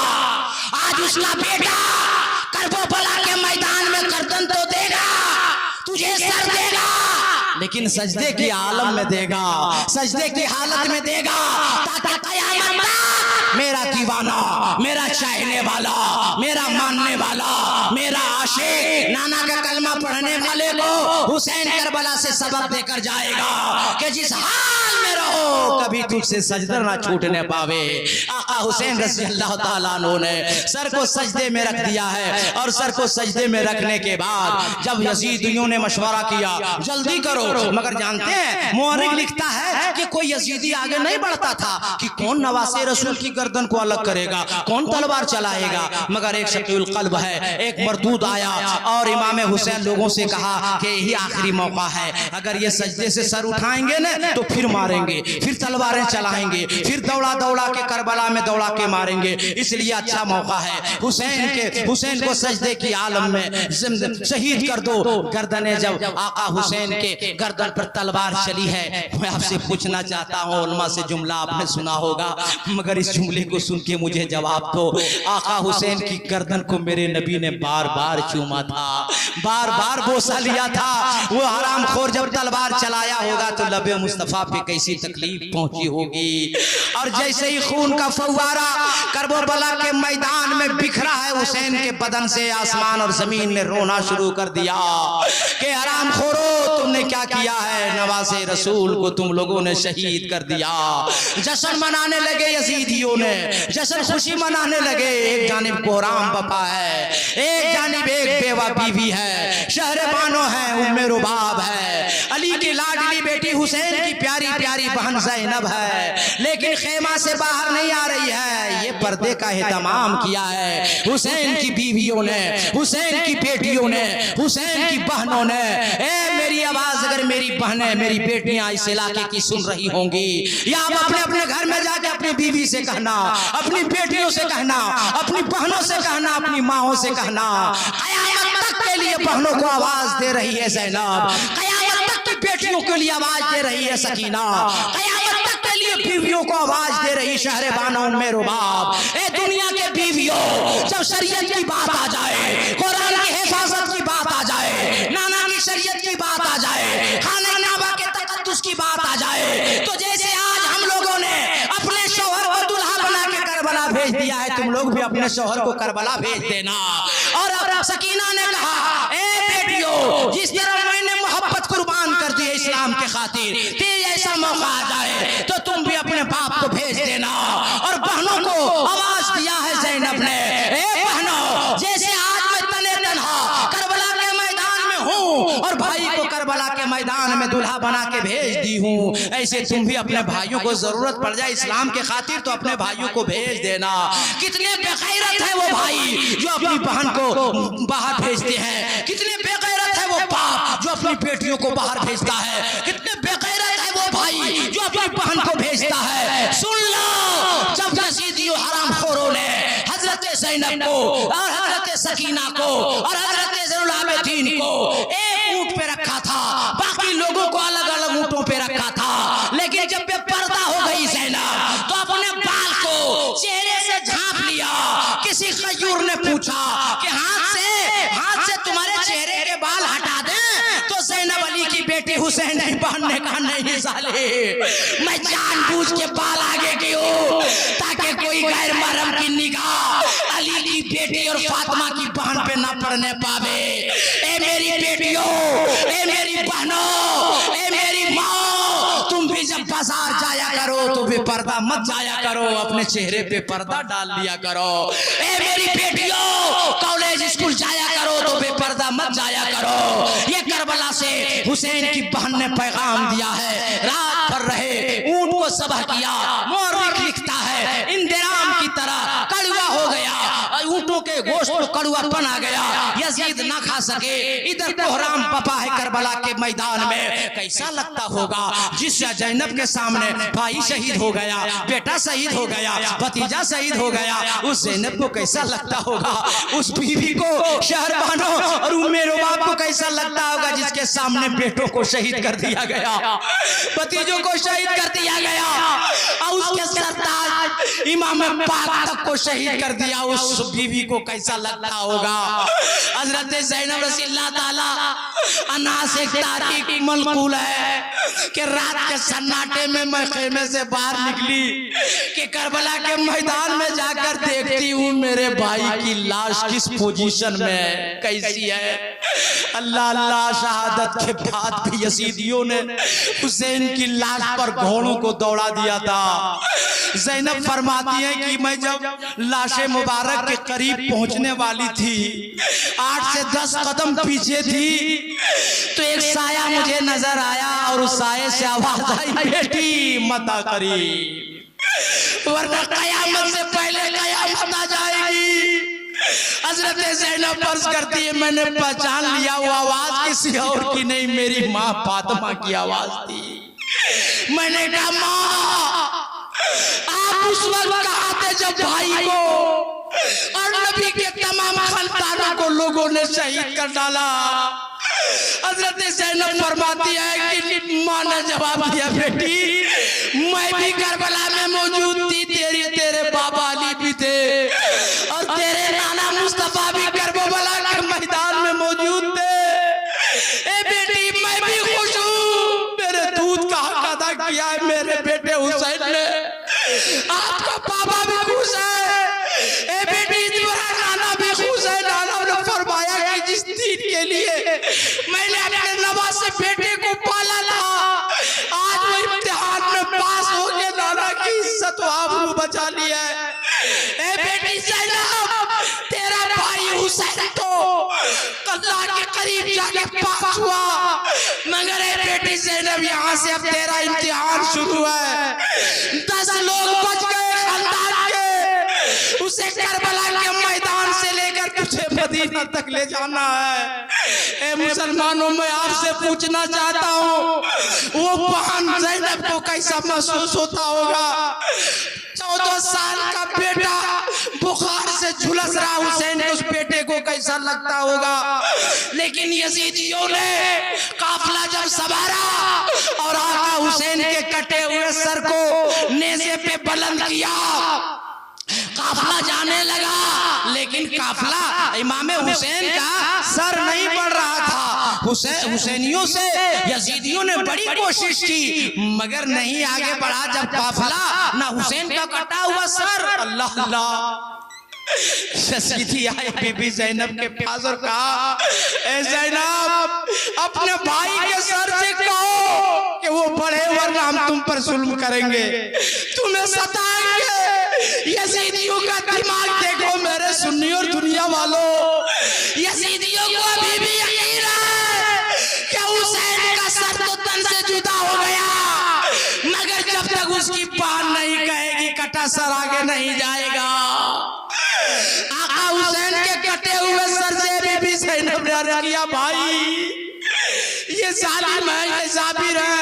[SPEAKER 1] आज उसका बेटा करबला के मैदान में गर्दन तो देगा, तुझे सर देगा, लेकिन सजदे की आलम में देगा, सजदे की हालत में देगा, ताकि क़यामत तक मेरा दीवाना, मेरा चाहने वाला, मेरा मानने वाला, मेरा आशिक नाना का कलमा पढ़ने वाले को हुसैन करबला से सबक देकर जाएगा कि जिस हाल में रहो कभी तुझसे सजदा ना छूटने पावे। आका हुसैन रज़ी अल्लाह ताला अन्हु ने सर को सजदे में रख दिया है, और सर को सजदे में रखने के बाद जब यजीदियों ने मशवरा किया जल्दी करो, मगर जानते हैं मुअर्रिख लिखता है कि कोई यजीदी आगे नहीं बढ़ता था कि कौन नवासे रसूल की गर्दन को अलग करेगा, कौन तलवार चलाएगा, मगर एक शकील कल्ब है, एक मरदूद आया और इमाम हुसैन लोगों से कहा कि यही आखिरी मौका है, अगर ये सजदे से सर उठाएंगे ना तो फिर मारेंगे, फिर तलवारें चलाएंगे, फिर दौड़ा दौड़ा के करबला में दौड़ा के मारेंगे, इसलिए अच्छा मौका है हुसैन को सजदे की आलम में शहीद कर दो। गर्दने जब आका हुसैन के गर्दन पर तलवार चली है, मैं आपसे पूछना चाहता हूँ, उलमा से जुमला आपने सुना होगा, मगर इस जुमले को सुन के मुझे जवाब दो। आका हुसैन की गर्दन को मेरे नबी ने बार बार चूमा था, बार बार बोसा लिया था। वो हरामखोर जब तलवार चलाया होगा तो लबे मुस्तफा पे कैसी तकलीफ पहुंची होगी। और जैसे ही खून का फव्वारा करबला के मैदान में बिखरा है हुसैन के बदन से, आसमान और जमीन ने रोना शुरू कर दिया कि हरामखोरो तुमने क्या किया है, नवासे रसूल को तुम लोगों ने शहीद कर दिया। जश्न मनाने लगे यजीदियों ने, जश्न खुशी मनाने लगे। एक जानिब कोहराम बपा है, एक जानिब एक बेवा बीवी है, शहर बानो है, उम्मे रुबाब है, अली की लाडली बेटी हुसैन की प्यारी प्यारी बहन ज़ैनब है, लेकिन खेमा से बाहर नहीं आ रही है। ये पर्दे का एहतमाम किया है हुसैन की बीवियों ने, हुसैन की बेटियों ने, हुसैन की बहनों ने। मेरी आवाज अगर मेरी बहनें, मेरी बेटियां इस इलाके की सुन रही होंगी, या आप अपने अपने घर में जाके अपनी बीवी से कहना, अपनी बेटियों से कहना, अपनी बहनों से कहना, अपनी माओं से कहना, क़यामत तक के लिए बहनों को आवाज दे रही है ज़ैनब, क़यामत तक की बेटियों के लिए आवाज दे रही है सकीना, क़यामत तक के लिए बीवियों को आवाज दे रही शहर बानो में रुबाब। ए दुनिया के बीवियों, जब शरीयत की बात आ जाए, कुरान की हिफाजत की बात आ जाए, नाना की शरीयत की बात आ जाए, खाने नाबा के तकद्दुस की बात आ जाए, तो जैसे आज हम लोगों ने अपने शौहर को दुल्हा बना के करबला भेज दिया है, तुम लोग भी अपने शौहर को करबला भेज देना। और सकीना ने कहा, ए बेटियों, जिस तरह मैंने मोहब्बत कुर्बान कर दी है इस्लाम के खातिर, तेरे ऐसा मौका आ जाए तो तुम भी अपने बाप को भेज देना। और बहनों को आवाज दिया है ज़ैनब ने, ए बहनों, जैसे आज मैं तने तन्हा करबला के मैदान में हूँ और भाई को करबला के मैदान में दुल्हा बना के भेज दी हूँ, ऐसे तुम भी अपने भाइयों को जरूरत पड़ जाए इस्लाम के खातिर तो अपने भाइयों को भेज देना। कितने बेगैरत है वो भाई जो अपनी बहन को बाहर भेजते हैं, कितने बेगैरत है वो बाप जो अपनी बेटियों को बाहर भेजता है, कितने बेगैरत है वो भाई जो अपनी बहन को भेजता है। सुन लो, जब यजीदियों हरामखोरों ने हजरत ज़ैनब को और हजरत सकीना को और हजरत ज़ैनुल आबिदीन को एक ऊंट पे रखा था, बाकी लोगों को अलग अलग ऊंटों पे रखा था, लेकिन जब बेपर्दा हो गई ज़ैनब तो अपने बाल को चेहरे से झांप लिया। किसी खजूर ने पूछा कि हाथ से तुम्हारे चेहरे के बाल हटा दें, तो ज़ैनब अली की बेटी हुसैन की बहन ने कहा, नहीं साले, मैं जानबूझ के बाल आगे की हूँ ताकि कोई गैर महरम की निगाह अली की बेटी और फातिमा की बहन पे ना पड़ने पावे। ए मेरी बेटियों, ए मेरी बहनों, ए मेरी माँ, तुम भी जब बाजार जाया करो तो बेपर्दा मत जाया करो, अपने चेहरे पे पर्दा डाल लिया करो। ए मेरी बेटियों, कॉलेज स्कूल जाया करो तो बेपर्दा मत जाया करो। ये करबला से हुसैन की बहन ने पैगाम दिया है, रात भर रहे ऊंट को ज़बह किया। मौरख लिखता है इंदिराम की तरह कड़वा हो गया, ऊंटों के गोश्त को कड़वापन आ गया, यजीद ना खा सके। इधर कोहराम पपा है करबला के मैदान में। कैसा लगता होगा जिस जैनब के सामने भाई शहीद हो गया, बेटा शहीद हो गया, भतीजा शहीद हो गया, उस जैनब को कैसा लगता होगा, उस बीवी को, शहरबानों और मेरे बाप को कैसा लगता होगा जिसके सामने बेटों को शहीद कर दिया गया, भतीजों को शहीद कर दिया गया, और उसके सरताज इमाम पाक तक को शहीद कर दिया। उस बीवी को कैसा लगता होगा। हजरत ज़ैनब रज़ियल्लाहु ताला अन्हा से तारीख मनकूल है कि रात के सन्नाटे में मैं खेमे से बाहर निकली कि करबला के मैदान में जाकर देखती हूँ मेरे भाई की लाश किस पोजीशन में है, कैसी है। अल्लाह अल्लाह, शहादत के बाद भी यजीदियों ने हुसैन की लाश पर घोड़ों को दौड़ा दिया था। ज़ैनब फरमाती है कि मैं जब लाशे मुबारक के करीब पहुंचने वाली थी, 8 से 10 कदम पीछे थी, तो एक साया मुझे नजर आया और उस साये से आवाज आई, बेटी मत आ करीब, वरना कयामत से पहले कयामत आ जाएगी। हजरत ज़ैनब अर्ज़ करती है मैंने पहचान लिया वो आवाज किसी और की नहीं, मेरी माँ फातिमा की आवाज थी। मैंने कहा माँ, आप उस वक्त कहाँ थे जब भाई को और नबी के तमाम खानदानों को लोगों ने शहीद कर डाला। हजरत ज़ैनब फरमाती है कि माँ ने जवाब दिया, बेटी मैं भी करबला में मौजूद थी, तेरे बाबा अली भी थे और तेरे नाना मुस्तफा भी करबला के मैदान में मौजूद थे। ए बेटी मैं भी खुश हूँ, मेरे दूध का हक अदा किया है मेरे बेटे हुसैन ने, आपका पापा भी खुश है। ए बेटी तुम्हारा नाना भी खुश है। नाना ने फरमाया कि जिस दीन के लिए मैंने अपने नवासे बेटे को पाला था, आज वो इम्तिहान में पास हो गया, नाना की इज्जत आबरू बचा लिया है। ए बेटी ज़ैनब, तेरा भाई हुसैन तो अल्लाह के करीब जाके पास हुआ, मगर ए बेटी ज़ैनब यहाँ से अब तेरा इम्तिहान शुरू है। 10 लोग बच गए खानदान के, उसे करबला के मैदान से लेकर तुझे मदीना तक ले जाना है। ए मुसलमानों, मैं आपसे पूछना चाहता हूँ वो बहन ज़ैनब को कैसा महसूस होता होगा। 14 साल का बेटा बुखार से झुलस रहा, हुसैन के उस बेटे को कैसा लगता होगा। लेकिन यजीदियों ने काफिला जब सवारा और आका हुसैन के कटे हुए सर को नेज़े पे बुलंद किया, काफिला जाने लगा, लेकिन काफिला इमाम हुसैन का सर नहीं बढ़ रहा था। हुसैनियों से यजीदियों ने बड़ी कोशिश की मगर नहीं आगे बढ़ा। जब काफिला ना हुसैन का कटा हुआ सर, अल्लाह अल्लाह, यजीदी आए बीबी ज़ैनब के पास और कहा, ए ज़ैनब अपने भाई के सर से कहो कि वो बढ़े वरना हम तुम पर जुल्म करेंगे, तुम्हें सताएंगे। यजीदियों का दिमाग देखो मेरे सुन्नी और दुनिया वालों, यजीदियों को अभी भी यकीन है कि हुसैन का सर तो तन से जुदा हो गया, मगर जब तक उसकी बात नहीं कहेगी कटा सर आगे नहीं जाएगा। आका हुसैन के कटे हुए सर से बीबी ज़ैनब ने अर्ज़ किया, भाई ये जालिम है, ये जाबिर है,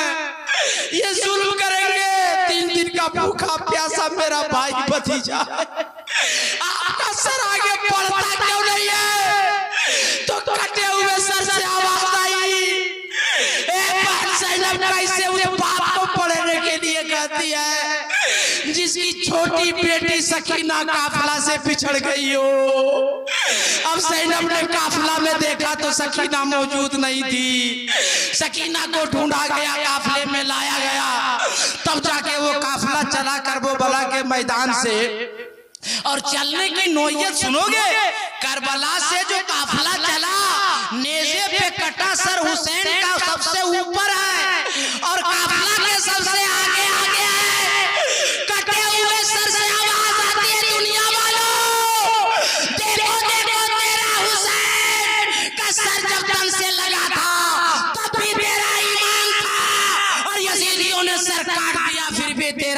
[SPEAKER 1] ये जुल्म करेंगे, 3 दिन का भूखा प्यासा मेरा भाई भतीजा, आपका सर आगे बढ़ता क्यों नहीं है। तो कटे हुए सर से आवाज आई, ज़ैनब कैसे उस बात को पढ़ने के लिए कहती है जिसकी छोटी बेटी सकीना काफिला से पिछड़ गई हो। अब ज़ैनब ने काफिला में देखा तो सकीना मौजूद नहीं थी। सकीना को ढूंढा गया, काफिले में लाया गया, तब जाके वो काफिला चला करबला के मैदान से। और चलने की नौयत सुनोगे, करबला से जो काफिला चला, नेज़े पे कटा सर हुसैन का सबसे ऊपर है और काफिला के सबसे आगे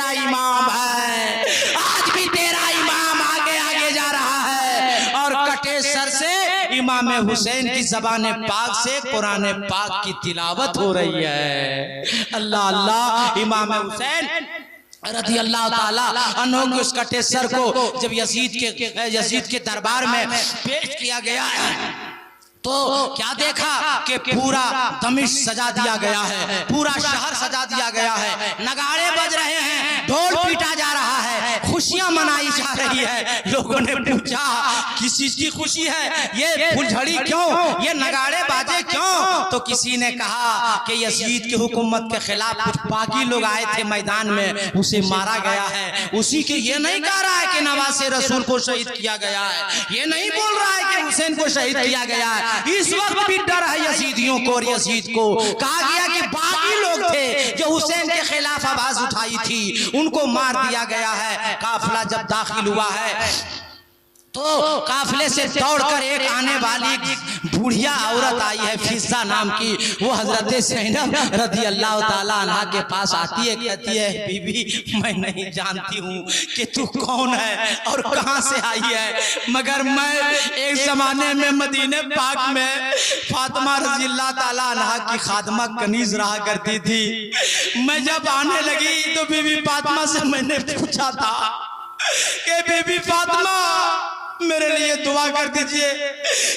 [SPEAKER 1] तेरा इमाम है, आज भी तेरा इमाम आगे आगे जा रहा है। और कटे सर से इमाम हुसैन की ज़बान पाक से कुरान पाक की तिलावत हो रही है। अल्लाह अल्लाह। इमाम हुसैन रज़ी अल्लाह ताला अन्हु के उस कटे सर को जब यजीद के दरबार में पेश किया गया तो क्या देखा कि पूरा दमिश्क सजा दिया गया है, पूरा शहर सजा दिया गया है, नगाड़े बज रहे हैं, ढोल पीटा जा रहा है, खुशियां मनाई जा रही है। लोगों ने पूछा किस चीज की खुशी है, ये फुलझड़ी क्यों, ये नगाड़े बाजे क्यों? तो किसी ने कहा कि यजीद की हुकूमत के खिलाफ कुछ बागी लोग आए थे मैदान में, उसे मारा गया है। उसी के ये नहीं कह रहा है कि नवासे रसूल को शहीद किया गया है, ये नहीं बोल रहा है कि हुसैन को शहीद किया गया है। इस वक्त भी डर है यजीदियों को, और यजीद को कहा गया कि बाकी लोग थे जो हुसैन के खिलाफ आवाज उठाई थी, उनको मार दिया गया है। काफिला जब दाखिल हुआ है तो काफिले से दौड़कर एक आने वाली बुढ़िया औरत आई है, फिजा नाम की। वो हजरत ज़ैनब रज़ी अल्लाह ताला अन्हा के पास आती है, कहती है बीबी मैं नहीं जानती हूँ कि तू कौन है और कहाँ से आई है, मगर मैं एक जमाने में मदीने पाक में फातिमा रज़ी अल्लाह ताला अन्हा की खादमा कनीज रहा करती थी। मैं जब आने लगी तो बीबी फातिमा से मैंने पूछा था कि बीबी फातिमा मेरे लिए दुआ कर दीजिए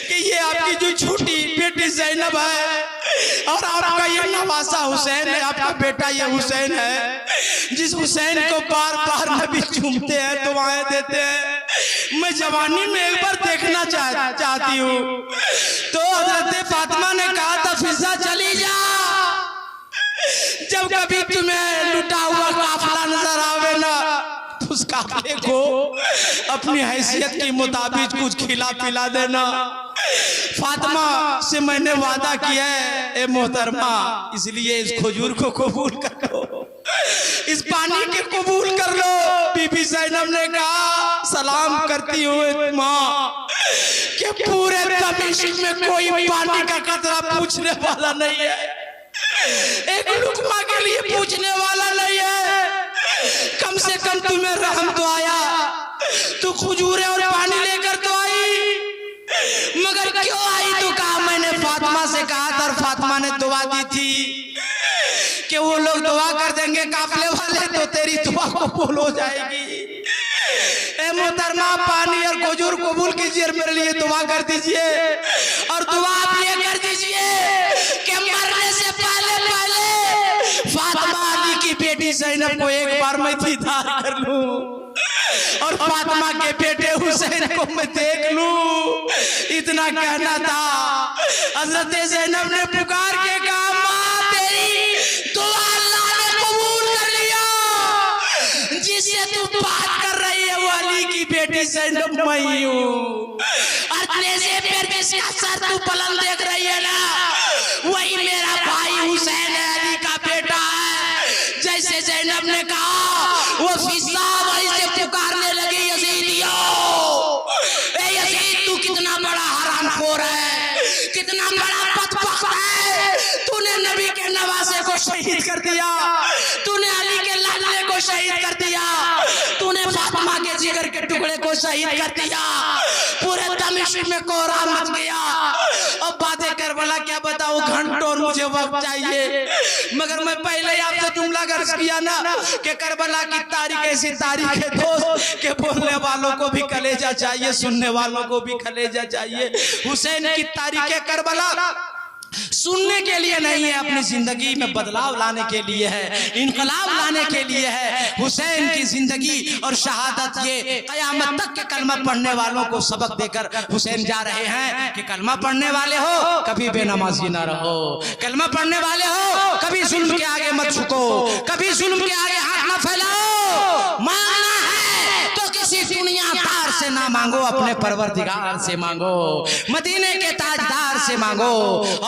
[SPEAKER 1] कि ये आपकी जो छोटी बेटी ज़ैनब है और आपका ये नवासा हुसैन है, आपका बेटा ये हुसैन है, जिस हुसैन को बार बार नबी चूमते हैं, दुआएं देते हैं, मैं जवानी में एक बार देखना चाहती हूँ। तो हज़रत फातिमा ने कहा था फिजा चली जा, जब कभी तुम्हें लुटा हुआ काफिला नजर आवे ना उस काफिले को अपनी हैसियत के मुताबिक कुछ खिला पिला देना। फातिमा से मैंने वादा किया है ए मोहतरमा, इसलिए इस खजूर को कबूल कर लो, इस पानी के कबूल कर लो। बीबी ज़ैनब ने कहा सलाम करती हुए माँ कि पूरे दमिश्क में कोई पानी का कतरा पूछने वाला नहीं है, एक लुकमा के लिए पूछने वाला नहीं है। कम से कम तुम्हें रहम तो आया, तू खजूरें और पानी लेकर तो आई, मगर क्यों आई? तो कहा मैंने फातिमा से कहा था और फातिमा ने दुआ दी थी कि वो लोग दुआ कर देंगे काफिले वाले तो तेरी दुआ कबूल हो जाएगी। ए मोहतरमा पानी और खजूर कबूल कीजिए, मेरे लिए दुआ कर दीजिए, और दुआ आप ये कर दीजिए कि मरने से पहले फातिमा अली की बेटी ज़ैनब को एक बार मैं दीदार कर लूं और फातिमा के बेटे हुसैन को मैं देख लूं। इतना कहना था। हजरत ज़ैनब ने पुकार के कहा माँ तेरी दुआ अल्लाह ने कबूल कर लिया, जिससे तू बात कर रही है वो अली की बेटी ज़ैनब मैं ही हूँ, और कलेजे पर जिसका सर तू बुलंद देख रही है ना वही मेरा भाई हुसैन है, अली का बेटा है। जैसे ज़ैनब ने कहा वो फिजा वहीं से पुकारने लगी यजीदियों, ए यजीद तू कितना बड़ा हरामखोर है, कितना बड़ा बदबख्त है, तूने नबी के नवासे को शहीद कर दिया, तूने अली के लाडले को शहीद कर दिया, तूने फातिमा के जिगर के टुकड़े को शहीद कर दिया, पूरे दमिश्क में कोहरा मच गया। अब बातें करबला क्या बताऊं, घंटों मुझे वक्त चाहिए, मगर मैं पहले ही आपसे जुमला गर्ज किया ना कि करबला की तारीख ऐसी तारीख है दोस्त के बोलने वालों को भी कलेजा चाहिए, सुनने वालों को भी कलेजा चाहिए। हुसैन की तारीख करबला सुनने के लिए नहीं है, अपनी जिंदगी में बदलाव लाने के लिए है, इनकलाब लाने के लिए है। हुसैन की जिंदगी और शहादत ये कयामत तक के कलमा पढ़ने वालों को सबक देकर हुसैन जा रहे हैं कि कलमा पढ़ने वाले हो कभी बेनमाजी ना रहो, कलमा पढ़ने वाले हो कभी जुल्म के आगे मत झुको, कभी जुल्म के आगे हाथ ना फैलाओ। मांगना है तो किसी दुनियादार से ना मांगो, अपने परवरदिगार से मांगो, मदीने के ताजदार से मांगो।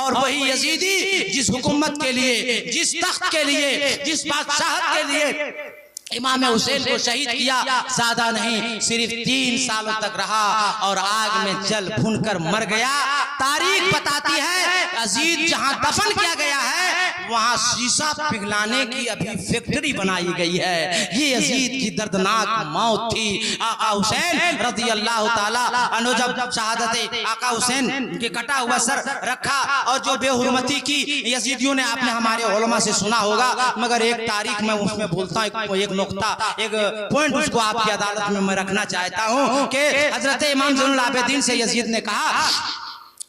[SPEAKER 1] और वही यजीदी जिस हुकूमत के लिए, जिस तख्त के लिए, जिस बादशाहत के लिए इमाम हुसैन को शहीद किया, ज्यादा नहीं सिर्फ 3 सालों तक रहा और आग में जल भूनकर मर गया। तारीख बताती है यजीद जहां दफन किया गया है वहाँ शीशा पिघलाने की अभी फैक्ट्री बनाई गई है। ये यजीद की दर्दनाक मौत थी। आका हुसैन रज़ी अल्लाह ताला अन्हु जब शहादत आका हुसैन के कटा हुआ सर रखा और जो बेहुरमती की यजीदियों ने, आपने हमारे उलमा से सुना होगा, मगर एक तारीख में उसमें भूलता हूँ, एक नुक्ता, एक पॉइंट उसको आपकी अदालत में मैं रखना चाहता हूँ कि हजरत इमाम ज़ैनुल आबिदीन से यजीद ने कहा,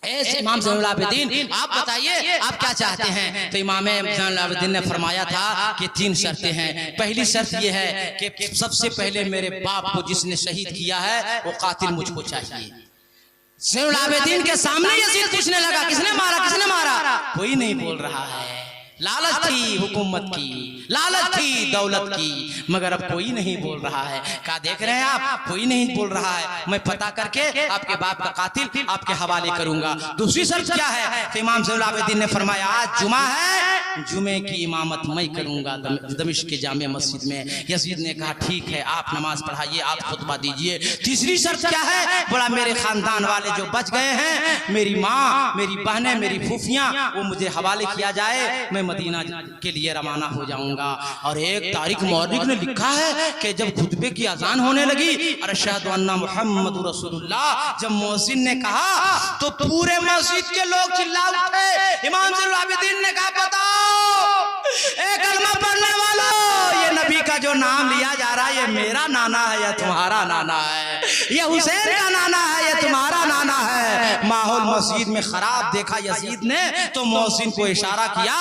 [SPEAKER 1] ऐसे इमाम ज़ैनुल आबिदीन आप बताइए आप क्या चाहते हैं? तो इमाम ज़ैनुल आबिदीन ने फरमाया था कि 3 शर्तें हैं। पहली शर्त यह है कि सबसे पहले मेरे बाप को जिसने शहीद किया है वो कातिल मुझको चाहिए। ज़ैनुल आबिदीन के सामने यजीद पूछने लगा, किसने मारा, किसने मारा? कोई नहीं बोल रहा है। लालच थी हुकूमत की, लालच थी दौलत की, मगर अब कोई नहीं बोल रहा है। क्या देख रहे हैं आप? कोई नहीं बोल रहा है। मैं पता करके आपके बाप का कातिल आपके हवाले करूंगा। दूसरी शर्त क्या है? तो इमाम ज़ैनुल आबिदीन ने फरमाया, आज जुमा है, जुमे की इमामत मैं करूंगा दमिश्क के जामे मस्जिद में। यजीद ने कहा ठीक है, आप नमाज पढ़ाइए, आप खुतबा दीजिए। तीसरी शर्त क्या है? बोला मेरे खानदान वाले जो बच गए हैं, मेरी माँ, मेरी बहनें, मेरी फूफियाँ, वो मुझे हवाले किया जाए, मैं मदीना के लिए रवाना हो जाऊंगा। और एक तारीख मौलिक ने लिखा है कि जब खुतबे की अजान होने लगी, अरशहदु अन्ना मुहम्मदुर रसूलुल्लाह, जब मुअज्जिन ने कहा तो पूरे मस्जिद के लोग चिल्ला उठे। इमाम ज़ैनुल आबिदीन ने कहा, बताओ ए कलमा पढ़ने वालों, ये नबी का जो नाम लिया जा रहा है, ये मेरा नाना है या तुम्हारा नाना है? ये हुसैन का नाना है या तुम्हारा नाना है? माहौल मस्जिद में खराब देखा यजीद ने तो मुअज्जिन को इशारा किया,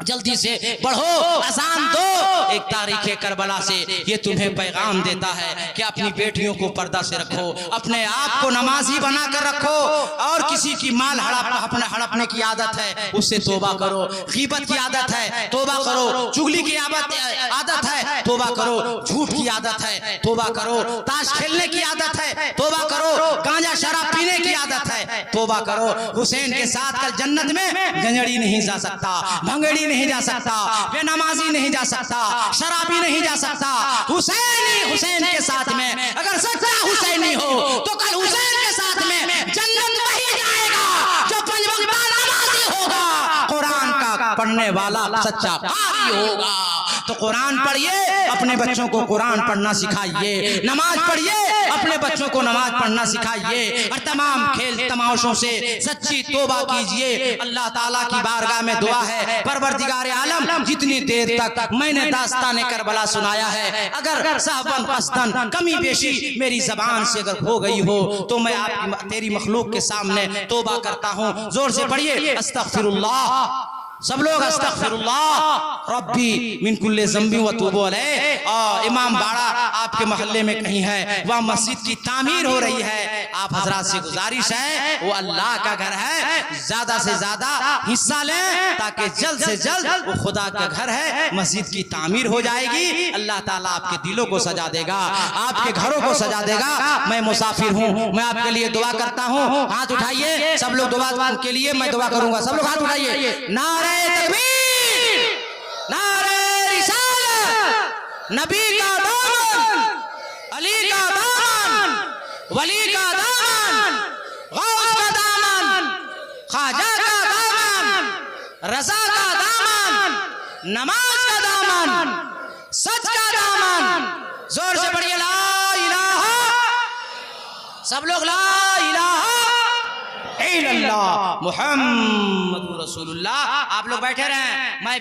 [SPEAKER 1] जल्दी से बढ़ो, अजान दो। एक तारीख करबला से ये तुम्हें पैगाम देता है कि अपनी बेटियों को पर्दा से रखो, अपने आप को नमाजी बना कर रखो, और किसी की माल हड़पने की आदत है उससे तोबा करो, गीबत की आदत है तोबा करो, चुगली की आदत है तोबा करो, झूठ की आदत है तोबा करो, ताश खेलने की आदत है तोबा करो, गांजा शराब पीने की आदत है तोबा करो। हुसैन के साथ कल जन्नत में गंजड़ी नहीं जा सकता, भंगड़ी नहीं जा सकता, बेनमाजी नहीं जा सकता, शराबी नहीं जा सकता। हुसैन के साथ में अगर सच्चा हुसैनी हो तो कल हुसैन के साथ में जन्नत वही जाएगा जो 5 वक्त नमाजी होगा, कुरान का पढ़ने वाला सच्चा कारी होगा। तो कुरान पढ़िए, अपने बच्चों को कुरान पढ़ना सिखाइए, नमाज पढ़िए, अपने बच्चों को नमाज पढ़ना सिखाइए, और तमाम खेल तमाशों से सच्ची तौबा कीजिए। अल्लाह ताला की बारगाह में दुआ है, परवरदिगार आलम, जितनी देर तक मैंने दास्तान करबला सुनाया है, अगर सहवन कसदन कमी बेशी मेरी जबान से अगर हो गई हो तो मैं आपकी तेरी मखलूक के सामने तौबा करता हूँ। जोर से पढ़िए, अस्तगफिरुल्लाह। सब लोग अस्तगफिरुल्लाह रब्बी मिन कुल्ले ज़ंबी व तूबू अलैह। और इमाम बाड़ा आपके मोहल्ले में कहीं है, वहाँ मस्जिद की तामीर हो रही है। आप हजरात से गुजारिश है, वो अल्लाह का घर है, ज्यादा से ज्यादा हिस्सा लें ताकि जल्द से जल्द वो खुदा का घर है, मस्जिद की तामीर हो जाएगी। अल्लाह ताला आपके दिलों को सजा देगा, आपके घरों को सजा देगा। मैं मुसाफिर हूँ, मैं आपके लिए दुआ करता हूँ। हाथ उठाइए सब लोग, दुआ के लिए मैं दुआ करूंगा। सब लोग हाथ उठाइए। नारे तकबीर, नारे रिसालत, नबी का दामन, अली का दामन, वली का दामन, गौस का दामन, ख्वाजा का दामन, रज़ा का दामन, नमाज का दामन, सच का दामन। जोर से पढ़िए, ला इलाहा, सब लोग ला इलाहा इल्लल्लाह मुहम्मदुर रसूलुल्लाह। आप लोग बैठे रहें, मैं